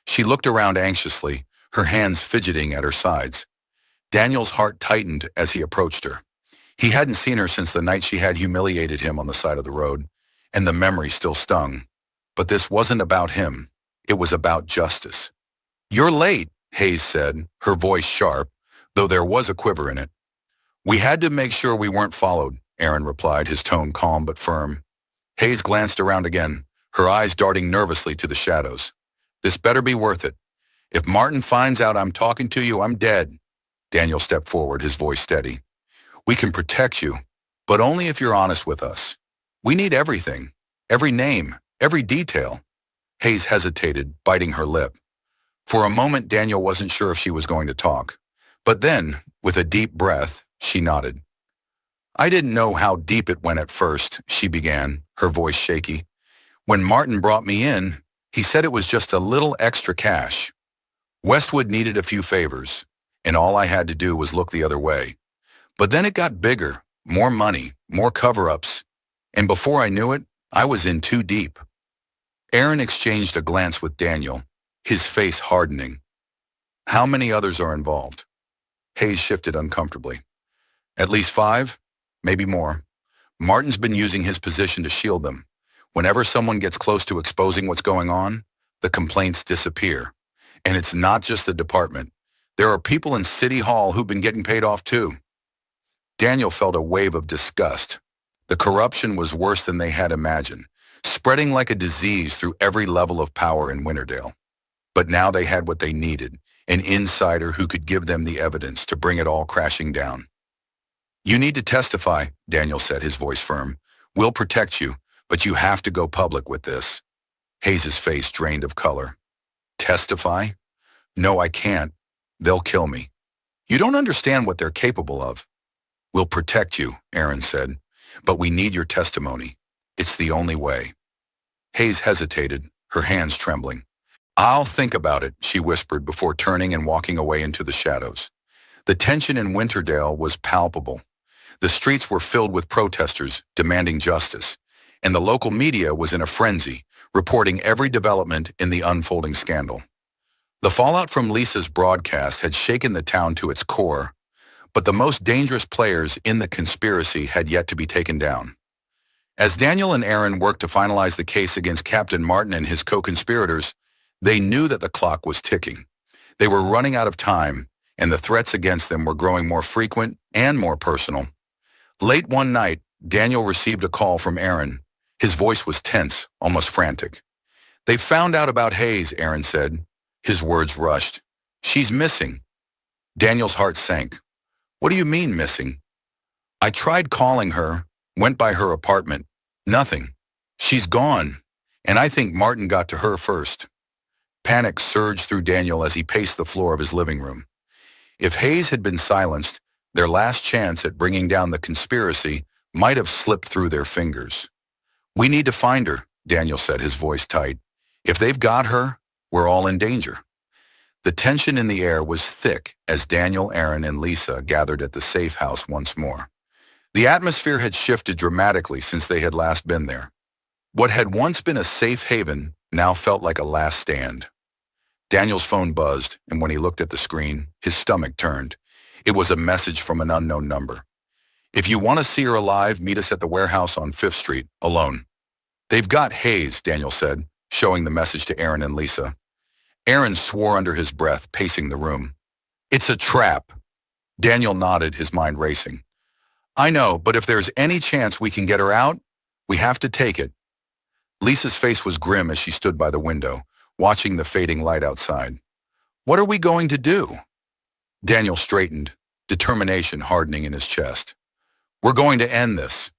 She looked around anxiously, her hands fidgeting at her sides. Daniel's heart tightened as he approached her. He hadn't seen her since the night she had humiliated him on the side of the road, and the memory still stung. But this wasn't about him. It was about justice. "You're late," Hayes said, her voice sharp, though there was a quiver in it. "We had to make sure we weren't followed," Aaron replied, his tone calm but firm. Hayes glanced around again, her eyes darting nervously to the shadows. "This better be worth it. If Martin finds out I'm talking to you, I'm dead." Daniel stepped forward, his voice steady. "We can protect you, but only if you're honest with us. We need everything, every name, every detail." Hayes hesitated, biting her lip. For a moment, Daniel wasn't sure if she was going to talk. But then, with a deep breath, she nodded. "I didn't know how deep it went at first," she began, her voice shaky. "When Martin brought me in, he said it was just a little extra cash. Westwood needed a few favors, and all I had to do was look the other way. But then it got bigger, more money, more cover-ups, and before I knew it, I was in too deep." Aaron exchanged a glance with Daniel, his face hardening. "How many others are involved?" Hayes shifted uncomfortably. "At least 5, maybe more. Martin's been using his position to shield them. Whenever someone gets close to exposing what's going on, the complaints disappear. And it's not just the department. There are people in City Hall who've been getting paid off too." Daniel felt a wave of disgust. The corruption was worse than they had imagined, spreading like a disease through every level of power in Winterdale. But now they had what they needed, an insider who could give them the evidence to bring it all crashing down. "You need to testify," Daniel said, his voice firm. "We'll protect you, but you have to go public with this." Hayes' face drained of color. "Testify? No, I can't. They'll kill me. You don't understand what they're capable of." "We'll protect you," Aaron said, "but we need your testimony. It's the only way." Hayes hesitated, her hands trembling. "I'll think about it," she whispered before turning and walking away into the shadows. The tension in Winterdale was palpable. The streets were filled with protesters demanding justice, and the local media was in a frenzy, reporting every development in the unfolding scandal. The fallout from Lisa's broadcast had shaken the town to its core, but the most dangerous players in the conspiracy had yet to be taken down. As Daniel and Aaron worked to finalize the case against Captain Martin and his co-conspirators, they knew that the clock was ticking. They were running out of time, and the threats against them were growing more frequent and more personal. Late one night, Daniel received a call from Aaron. His voice was tense, almost frantic. "They found out about Hayes," Aaron said. His words rushed. She's missing. Daniel's heart sank. What do you mean missing? I tried calling her, went by her apartment. Nothing. She's gone. And I think Martin got to her first. Panic surged through Daniel as he paced the floor of his living room. If Hayes had been silenced, their last chance at bringing down the conspiracy might have slipped through their fingers. We need to find her, Daniel said, his voice tight. If they've got her, we're all in danger. The tension in the air was thick as Daniel, Aaron, and Lisa gathered at the safe house once more. The atmosphere had shifted dramatically since they had last been there. What had once been a safe haven now felt like a last stand. Daniel's phone buzzed, and when he looked at the screen, his stomach turned. It was a message from an unknown number. If you want to see her alive, meet us at the warehouse on 5th Street, alone. They've got Hayes, Daniel said, showing the message to Aaron and Lisa. Aaron swore under his breath, pacing the room. It's a trap. Daniel nodded, his mind racing. I know, but if there's any chance we can get her out, we have to take it. Lisa's face was grim as she stood by the window, watching the fading light outside. What are we going to do? Daniel straightened, determination hardening in his chest. We're going to end this.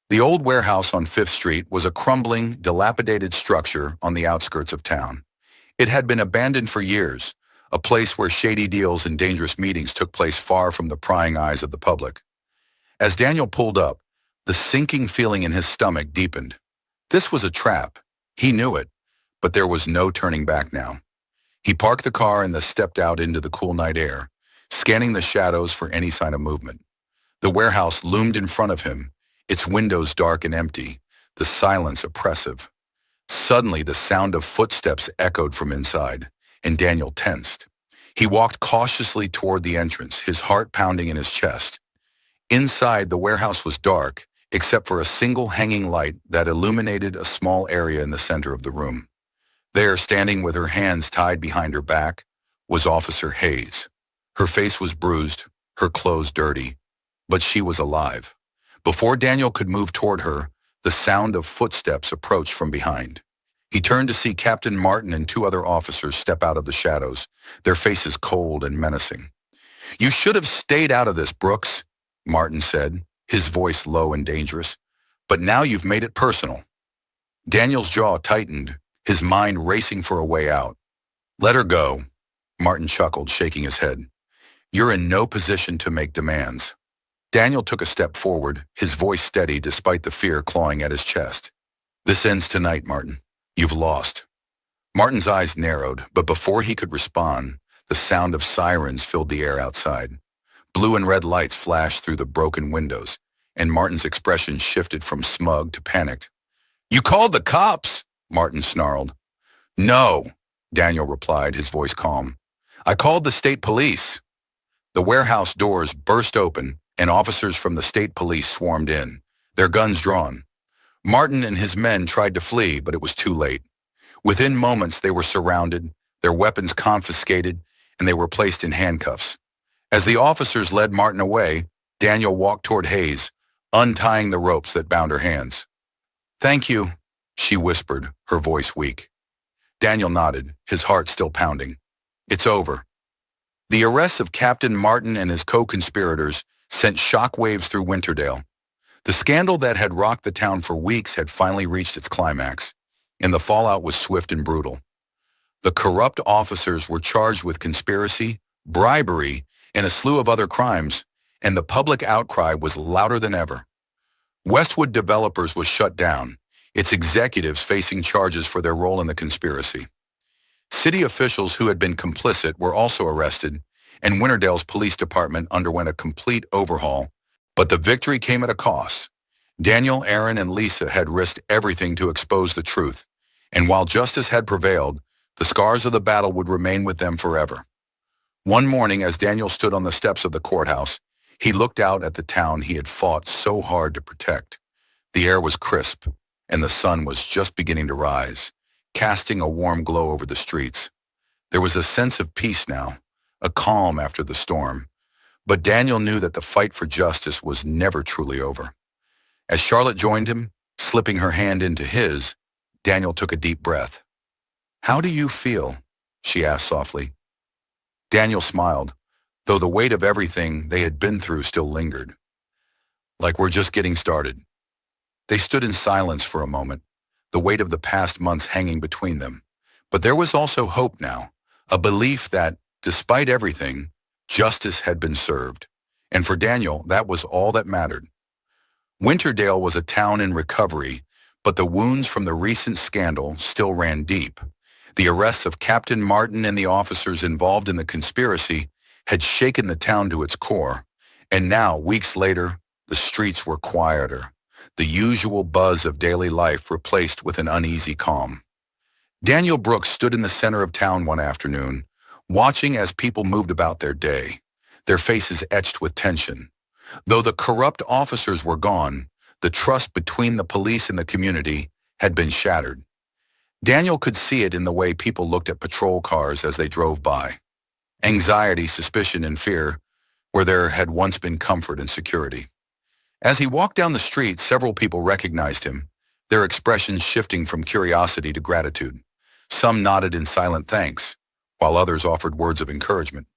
The old warehouse on 5th Street was a crumbling, dilapidated structure on the outskirts of town. It had been abandoned for years, a place where shady deals and dangerous meetings took place far from the prying eyes of the public. As Daniel pulled up, the sinking feeling in his stomach deepened. This was a trap. He knew it, but there was no turning back now. He parked the car and stepped out into the cool night air, scanning the shadows for any sign of movement. The warehouse loomed in front of him, its windows dark and empty, the silence oppressive. Suddenly, the sound of footsteps echoed from inside, and Daniel tensed. He walked cautiously toward the entrance, his heart pounding in his chest. Inside, the warehouse was dark, except for a single hanging light that illuminated a small area in the center of the room. There, standing with her hands tied behind her back, was Officer Hayes. Her face was bruised, her clothes dirty, but she was alive. Before Daniel could move toward her, the sound of footsteps approached from behind. He turned to see Captain Martin and 2 other officers step out of the shadows, their faces cold and menacing. You should have stayed out of this, Brooks, Martin said, his voice low and dangerous. But now you've made it personal. Daniel's jaw tightened, his mind racing for a way out. Let her go, Martin chuckled, shaking his head. You're in no position to make demands. Daniel took a step forward, his voice steady despite the fear clawing at his chest. This ends tonight, Martin. You've lost. Martin's eyes narrowed, but before he could respond, the sound of sirens filled the air outside. Blue and red lights flashed through the broken windows, and Martin's expression shifted from smug to panicked. You called the cops, Martin snarled. No, Daniel replied, his voice calm. I called the state police. The warehouse doors burst open, and officers from the state police swarmed in, their guns drawn. Martin and his men tried to flee, but it was too late. Within moments, they were surrounded, their weapons confiscated, and they were placed in handcuffs. As the officers led Martin away, Daniel walked toward Hayes, untying the ropes that bound her hands. Thank you, she whispered, her voice weak. Daniel nodded, his heart still pounding. It's over. The arrest of Captain Martin and his co-conspirators sent shockwaves through Winterdale. The scandal that had rocked the town for weeks had finally reached its climax, and the fallout was swift and brutal. The corrupt officers were charged with conspiracy, bribery, and a slew of other crimes, and the public outcry was louder than ever. Westwood Developers was shut down, its executives facing charges for their role in the conspiracy. City officials who had been complicit were also arrested, and Winterdale's police department underwent a complete overhaul, but the victory came at a cost. Daniel, Aaron, and Lisa had risked everything to expose the truth, and while justice had prevailed, the scars of the battle would remain with them forever. One morning, as Daniel stood on the steps of the courthouse, he looked out at the town he had fought so hard to protect. The air was crisp, and the sun was just beginning to rise, casting a warm glow over the streets. There was a sense of peace now, a calm after the storm. But Daniel knew that the fight for justice was never truly over. As Charlotte joined him, slipping her hand into his, Daniel took a deep breath. How do you feel? She asked softly. Daniel smiled, though the weight of everything they had been through still lingered. Like we're just getting started. They stood in silence for a moment, the weight of the past months hanging between them. But there was also hope now, a belief that, despite everything, justice had been served. And for Daniel, that was all that mattered. Winterdale was a town in recovery, but the wounds from the recent scandal still ran deep. The arrests of Captain Martin and the officers involved in the conspiracy had shaken the town to its core, and now, weeks later, the streets were quieter, the usual buzz of daily life replaced with an uneasy calm. Daniel Brooks stood in the center of town one afternoon, watching as people moved about their day, their faces etched with tension. Though the corrupt officers were gone, the trust between the police and the community had been shattered. Daniel could see it in the way people looked at patrol cars as they drove by. Anxiety, suspicion, and fear where there had once been comfort and security. As he walked down the street, several people recognized him, their expressions shifting from curiosity to gratitude. Some nodded in silent thanks, while others offered words of encouragement.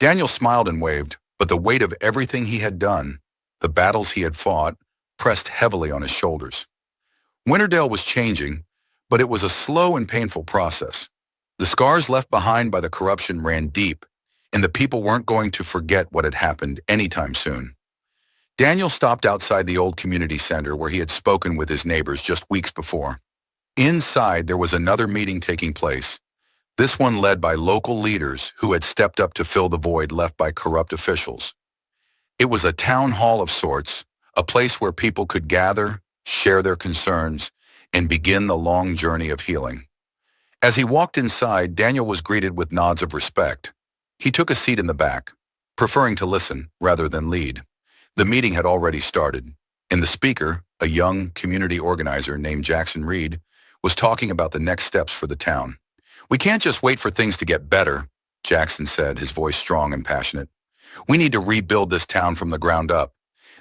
Daniel smiled and waved, but the weight of everything he had done, the battles he had fought, pressed heavily on his shoulders. Winterdale was changing, but it was a slow and painful process. The scars left behind by the corruption ran deep, and the people weren't going to forget what had happened anytime soon. Daniel stopped outside the old community center where he had spoken with his neighbors just weeks before. Inside, there was another meeting taking place, this one led by local leaders who had stepped up to fill the void left by corrupt officials. It was a town hall of sorts, a place where people could gather, share their concerns, and begin the long journey of healing. As he walked inside, Daniel was greeted with nods of respect. He took a seat in the back, preferring to listen rather than lead. The meeting had already started, and the speaker, a young community organizer named Jackson Reed, was talking about the next steps for the town. "We can't just wait for things to get better," Jackson said, his voice strong and passionate. "We need to rebuild this town from the ground up.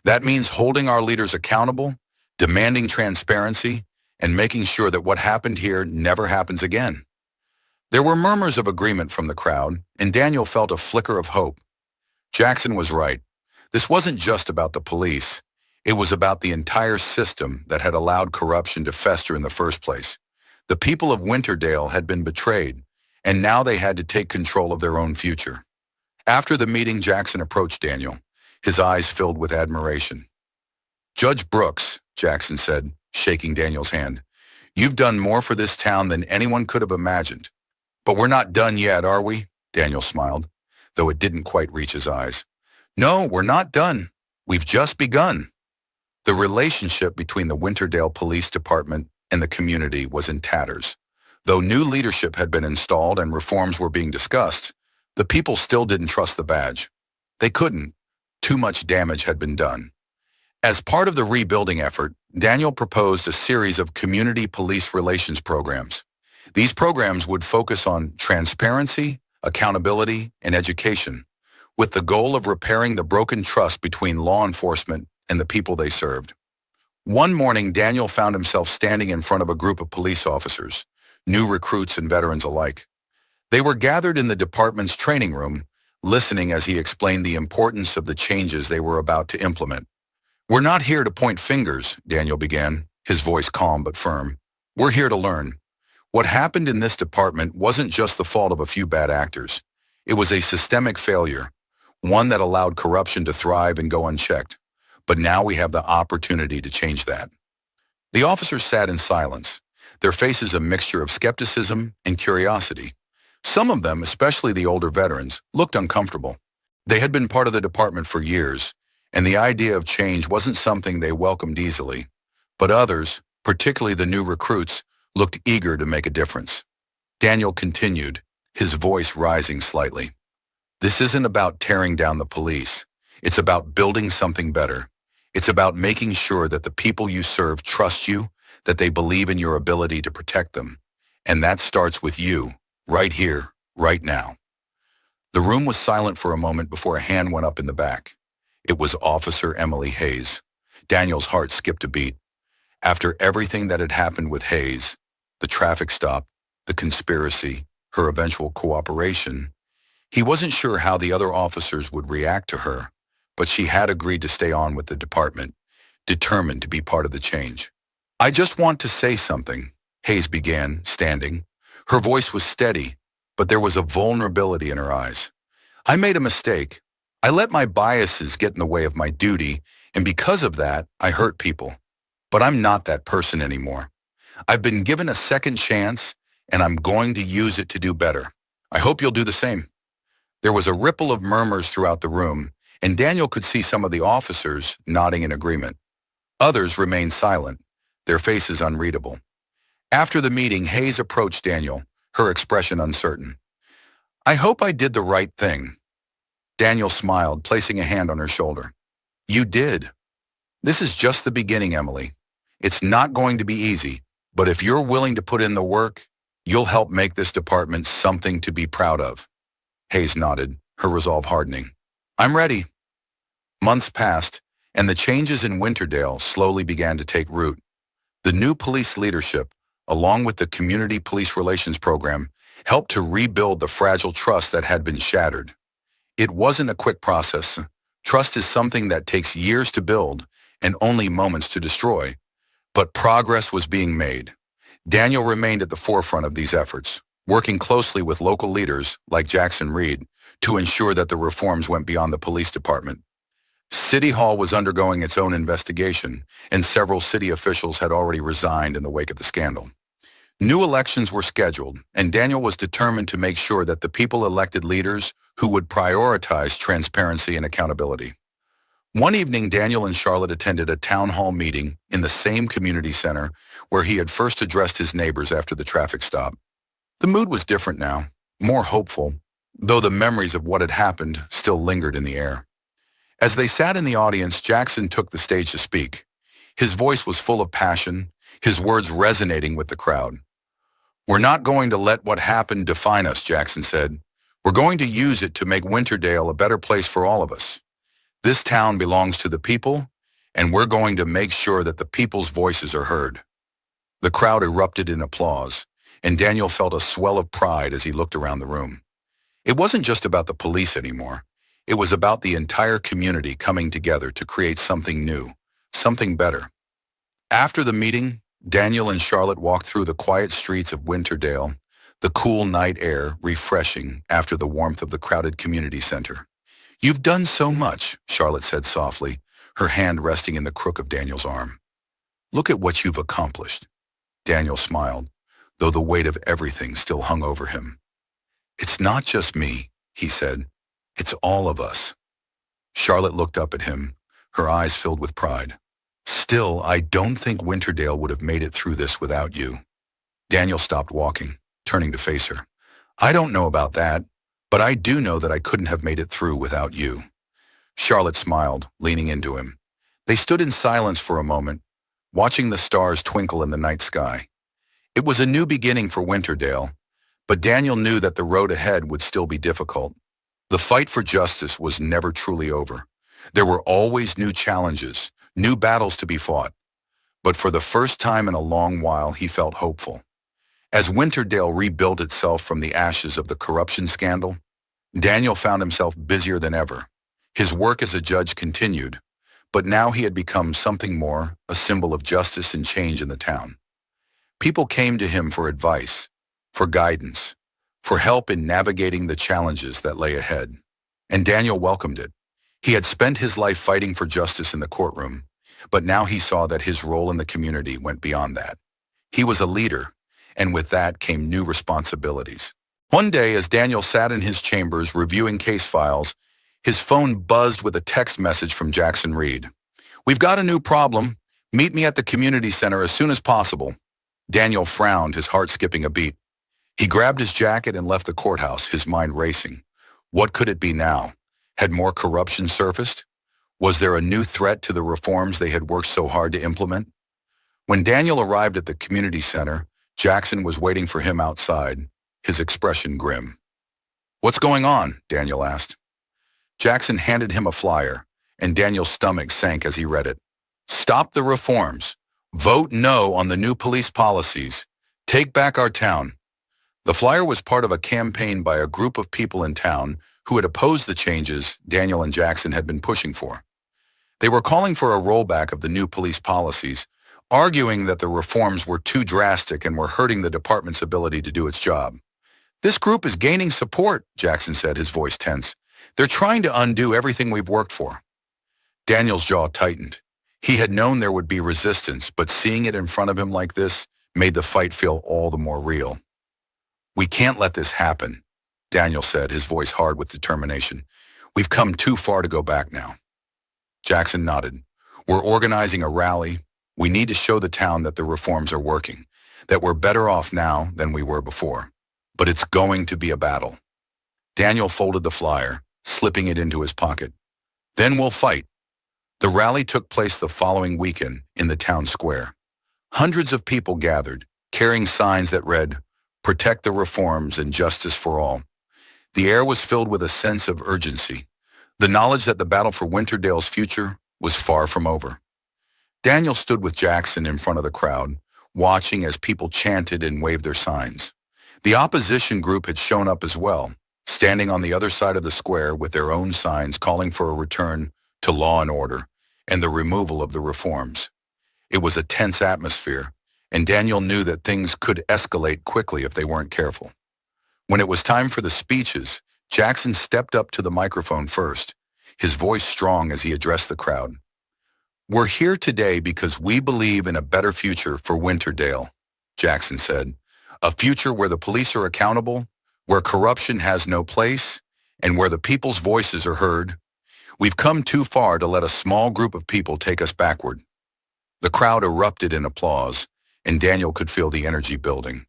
That means holding our leaders accountable, demanding transparency, and making sure that what happened here never happens again." There were murmurs of agreement from the crowd, and Daniel felt a flicker of hope. Jackson was right. This wasn't just about the police. It was about the entire system that had allowed corruption to fester in the first place. The people of Winterdale had been betrayed, and now they had to take control of their own future. After the meeting, Jackson approached Daniel, his eyes filled with admiration. "Judge Brooks," Jackson said, shaking Daniel's hand, "you've done more for this town than anyone could have imagined. But we're not done yet, are we?" Daniel smiled, though it didn't quite reach his eyes. "No, we're not done. We've just begun." The relationship between the Winterdale Police Department and the community was in tatters. Though new leadership had been installed and reforms were being discussed, the people still didn't trust the badge. They couldn't. Too much damage had been done. As part of the rebuilding effort, Daniel proposed a series of community police relations programs. These programs would focus on transparency, accountability, and education, with the goal of repairing the broken trust between law enforcement and the people they served. One morning, Daniel found himself standing in front of a group of police officers, new recruits and veterans alike. They were gathered in the department's training room, listening as he explained the importance of the changes they were about to implement. "We're not here to point fingers," Daniel began, his voice calm but firm. "We're here to learn. What happened in this department wasn't just the fault of a few bad actors. It was a systemic failure, one that allowed corruption to thrive and go unchecked. But now we have the opportunity to change that." The officers sat in silence, their faces a mixture of skepticism and curiosity. Some of them, especially the older veterans, looked uncomfortable. They had been part of the department for years, and the idea of change wasn't something they welcomed easily. But others, particularly the new recruits, looked eager to make a difference. Daniel continued, his voice rising slightly. "This isn't about tearing down the police. It's about building something better. It's about making sure that the people you serve trust you, that they believe in your ability to protect them. And that starts with you, right here, right now." The room was silent for a moment before a hand went up in the back. It was Officer Emily Hayes. Daniel's heart skipped a beat. After everything that had happened with Hayes, the traffic stop, the conspiracy, her eventual cooperation, He wasn't sure how the other officers would react to her, but she had agreed to stay on with the department, determined to be part of the change. I just want to say something, Hayes began, standing. Her voice was steady, but there was a vulnerability in her eyes. I made a mistake. I let my biases get in the way of my duty, and because of that, I hurt people. But I'm not that person anymore. I've been given a second chance, and I'm going to use it to do better. I hope you'll do the same. There was a ripple of murmurs throughout the room, and Daniel could see some of the officers nodding in agreement. Others remained silent, their faces unreadable. After the meeting, Hayes approached Daniel, her expression uncertain. I hope I did the right thing. Daniel smiled, placing a hand on her shoulder. You did. This is just the beginning, Emily. It's not going to be easy, but if you're willing to put in the work, you'll help make this department something to be proud of. Hayes nodded, her resolve hardening. I'm ready. Months passed, and the changes in Winterdale slowly began to take root. The new police leadership, along with the Community Police Relations Program, helped to rebuild the fragile trust that had been shattered. It wasn't a quick process. Trust is something that takes years to build and only moments to destroy. But progress was being made. Daniel remained at the forefront of these efforts, working closely with local leaders like Jackson Reed to ensure that the reforms went beyond the police department. City Hall was undergoing its own investigation, and several city officials had already resigned in the wake of the scandal. New elections were scheduled, and Daniel was determined to make sure that the people elected leaders who would prioritize transparency and accountability. One evening, Daniel and Charlotte attended a town hall meeting in the same community center where he had first addressed his neighbors after the traffic stop. The mood was different now, more hopeful, though the memories of what had happened still lingered in the air. As they sat in the audience, Jackson took the stage to speak. His voice was full of passion, his words resonating with the crowd. We're not going to let what happened define us, Jackson said. We're going to use it to make Winterdale a better place for all of us. This town belongs to the people, and we're going to make sure that the people's voices are heard. The crowd erupted in applause, and Daniel felt a swell of pride as he looked around the room. It wasn't just about the police anymore. It was about the entire community coming together to create something new, something better. After the meeting, Daniel and Charlotte walked through the quiet streets of Winterdale, the cool night air refreshing after the warmth of the crowded community center. You've done so much, Charlotte said softly, her hand resting in the crook of Daniel's arm. Look at what you've accomplished. Daniel smiled, though the weight of everything still hung over him. It's not just me, he said. It's all of us. Charlotte looked up at him, her eyes filled with pride. Still, I don't think Winterdale would have made it through this without you. Daniel stopped walking, turning to face her. I don't know about that, but I do know that I couldn't have made it through without you. Charlotte smiled, leaning into him. They stood in silence for a moment, watching the stars twinkle in the night sky. It was a new beginning for Winterdale, but Daniel knew that the road ahead would still be difficult. The fight for justice was never truly over. There were always new challenges, new battles to be fought. But for the first time in a long while, he felt hopeful. As Winterdale rebuilt itself from the ashes of the corruption scandal, Daniel found himself busier than ever. His work as a judge continued, but now he had become something more, a symbol of justice and change in the town. People came to him for advice, for guidance, for help in navigating the challenges that lay ahead. And Daniel welcomed it. He had spent his life fighting for justice in the courtroom, but now he saw that his role in the community went beyond that. He was a leader, and with that came new responsibilities. One day, as Daniel sat in his chambers reviewing case files, his phone buzzed with a text message from Jackson Reed. We've got a new problem. Meet me at the community center as soon as possible. Daniel frowned, his heart skipping a beat. He grabbed his jacket and left the courthouse, his mind racing. What could it be now? Had more corruption surfaced? Was there a new threat to the reforms they had worked so hard to implement? When Daniel arrived at the community center, Jackson was waiting for him outside, his expression grim. What's going on? Daniel asked. Jackson handed him a flyer, and Daniel's stomach sank as he read it. Stop the reforms. Vote no on the new police policies. Take back our town. The flyer was part of a campaign by a group of people in town who had opposed the changes Daniel and Jackson had been pushing for. They were calling for a rollback of the new police policies, arguing that the reforms were too drastic and were hurting the department's ability to do its job. "This group is gaining support," Jackson said, his voice tense. "They're trying to undo everything we've worked for." Daniel's jaw tightened. He had known there would be resistance, but seeing it in front of him like this made the fight feel all the more real. "We can't let this happen," Daniel said, his voice hard with determination. "We've come too far to go back now." Jackson nodded. "We're organizing a rally. We need to show the town that the reforms are working, that we're better off now than we were before. But it's going to be a battle." Daniel folded the flyer, slipping it into his pocket. "Then we'll fight." The rally took place the following weekend in the town square. Hundreds of people gathered, carrying signs that read, "Protect the reforms and justice for all." The air was filled with a sense of urgency, the knowledge that the battle for Winterdale's future was far from over. Daniel stood with Jackson in front of the crowd, watching as people chanted and waved their signs. The opposition group had shown up as well, standing on the other side of the square with their own signs calling for a return to law and order and the removal of the reforms. It was a tense atmosphere, and Daniel knew that things could escalate quickly if they weren't careful. When it was time for the speeches, Jackson stepped up to the microphone first, his voice strong as he addressed the crowd. "We're here today because we believe in a better future for Winterdale," Jackson said. "A future where the police are accountable, where corruption has no place, and where the people's voices are heard. We've come too far to let a small group of people take us backward." The crowd erupted in applause, and Daniel could feel the energy building.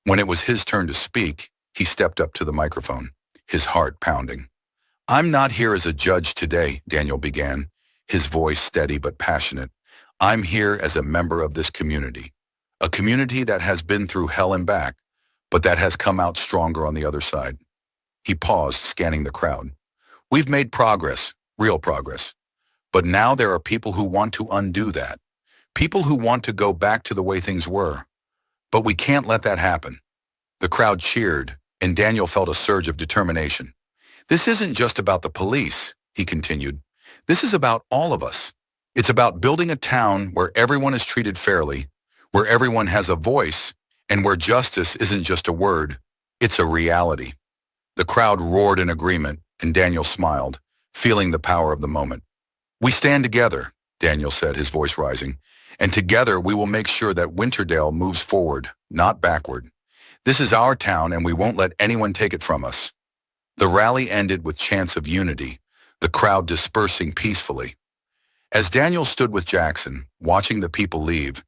When it was his turn to speak, he stepped up to the microphone, his heart pounding. "I'm not here as a judge today," Daniel began, his voice steady but passionate. "I'm here as a member of this community, a community that has been through hell and back, but that has come out stronger on the other side." He paused, scanning the crowd. "We've made progress, real progress. But now there are people who want to undo that, people who want to go back to the way things were. But we can't let that happen." The crowd cheered, and Daniel felt a surge of determination. "This isn't just about the police," he continued. "This is about all of us. It's about building a town where everyone is treated fairly, where everyone has a voice, and where justice isn't just a word, it's a reality." The crowd roared in agreement, and Daniel smiled, feeling the power of the moment. "We stand together," Daniel said, his voice rising, "and together we will make sure that Winterdale moves forward, not backward. This is our town, and we won't let anyone take it from us." The rally ended with chants of unity, the crowd dispersing peacefully. As Daniel stood with Jackson, watching the people leave,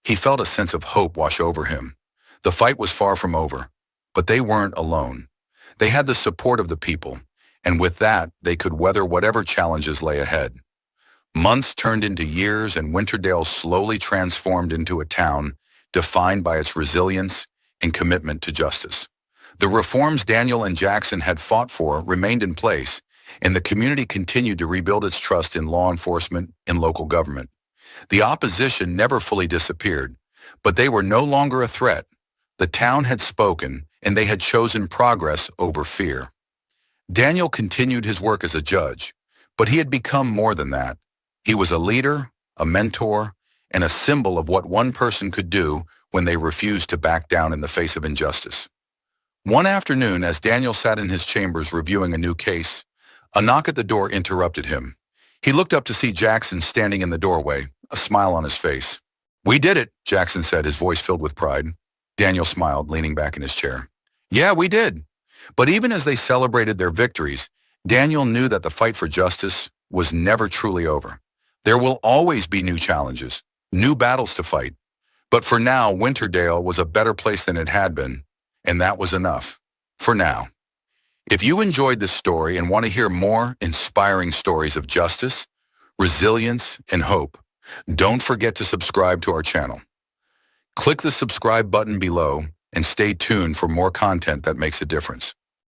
he felt a sense of hope wash over him. The fight was far from over, but they weren't alone. They had the support of the people, and with that, they could weather whatever challenges lay ahead. Months turned into years, and Winterdale slowly transformed into a town defined by its resilience and commitment to justice. The reforms Daniel and Jackson had fought for remained in place, and the community continued to rebuild its trust in law enforcement and local government. The opposition never fully disappeared, but they were no longer a threat. The town had spoken, and they had chosen progress over fear. Daniel continued his work as a judge, but he had become more than that. He was a leader, a mentor, and a symbol of what one person could do when they refused to back down in the face of injustice. One afternoon, as Daniel sat in his chambers reviewing a new case, a knock at the door interrupted him. He looked up to see Jackson standing in the doorway, a smile on his face. "We did it," Jackson said, his voice filled with pride. Daniel smiled, leaning back in his chair. "Yeah, we did." But even as they celebrated their victories, Daniel knew that the fight for justice was never truly over. There will always be new challenges, new battles to fight. But for now, Winterdale was a better place than it had been, and that was enough. For now. If you enjoyed this story and want to hear more inspiring stories of justice, resilience, and hope, don't forget to subscribe to our channel. Click the subscribe button below and stay tuned for more content that makes a difference.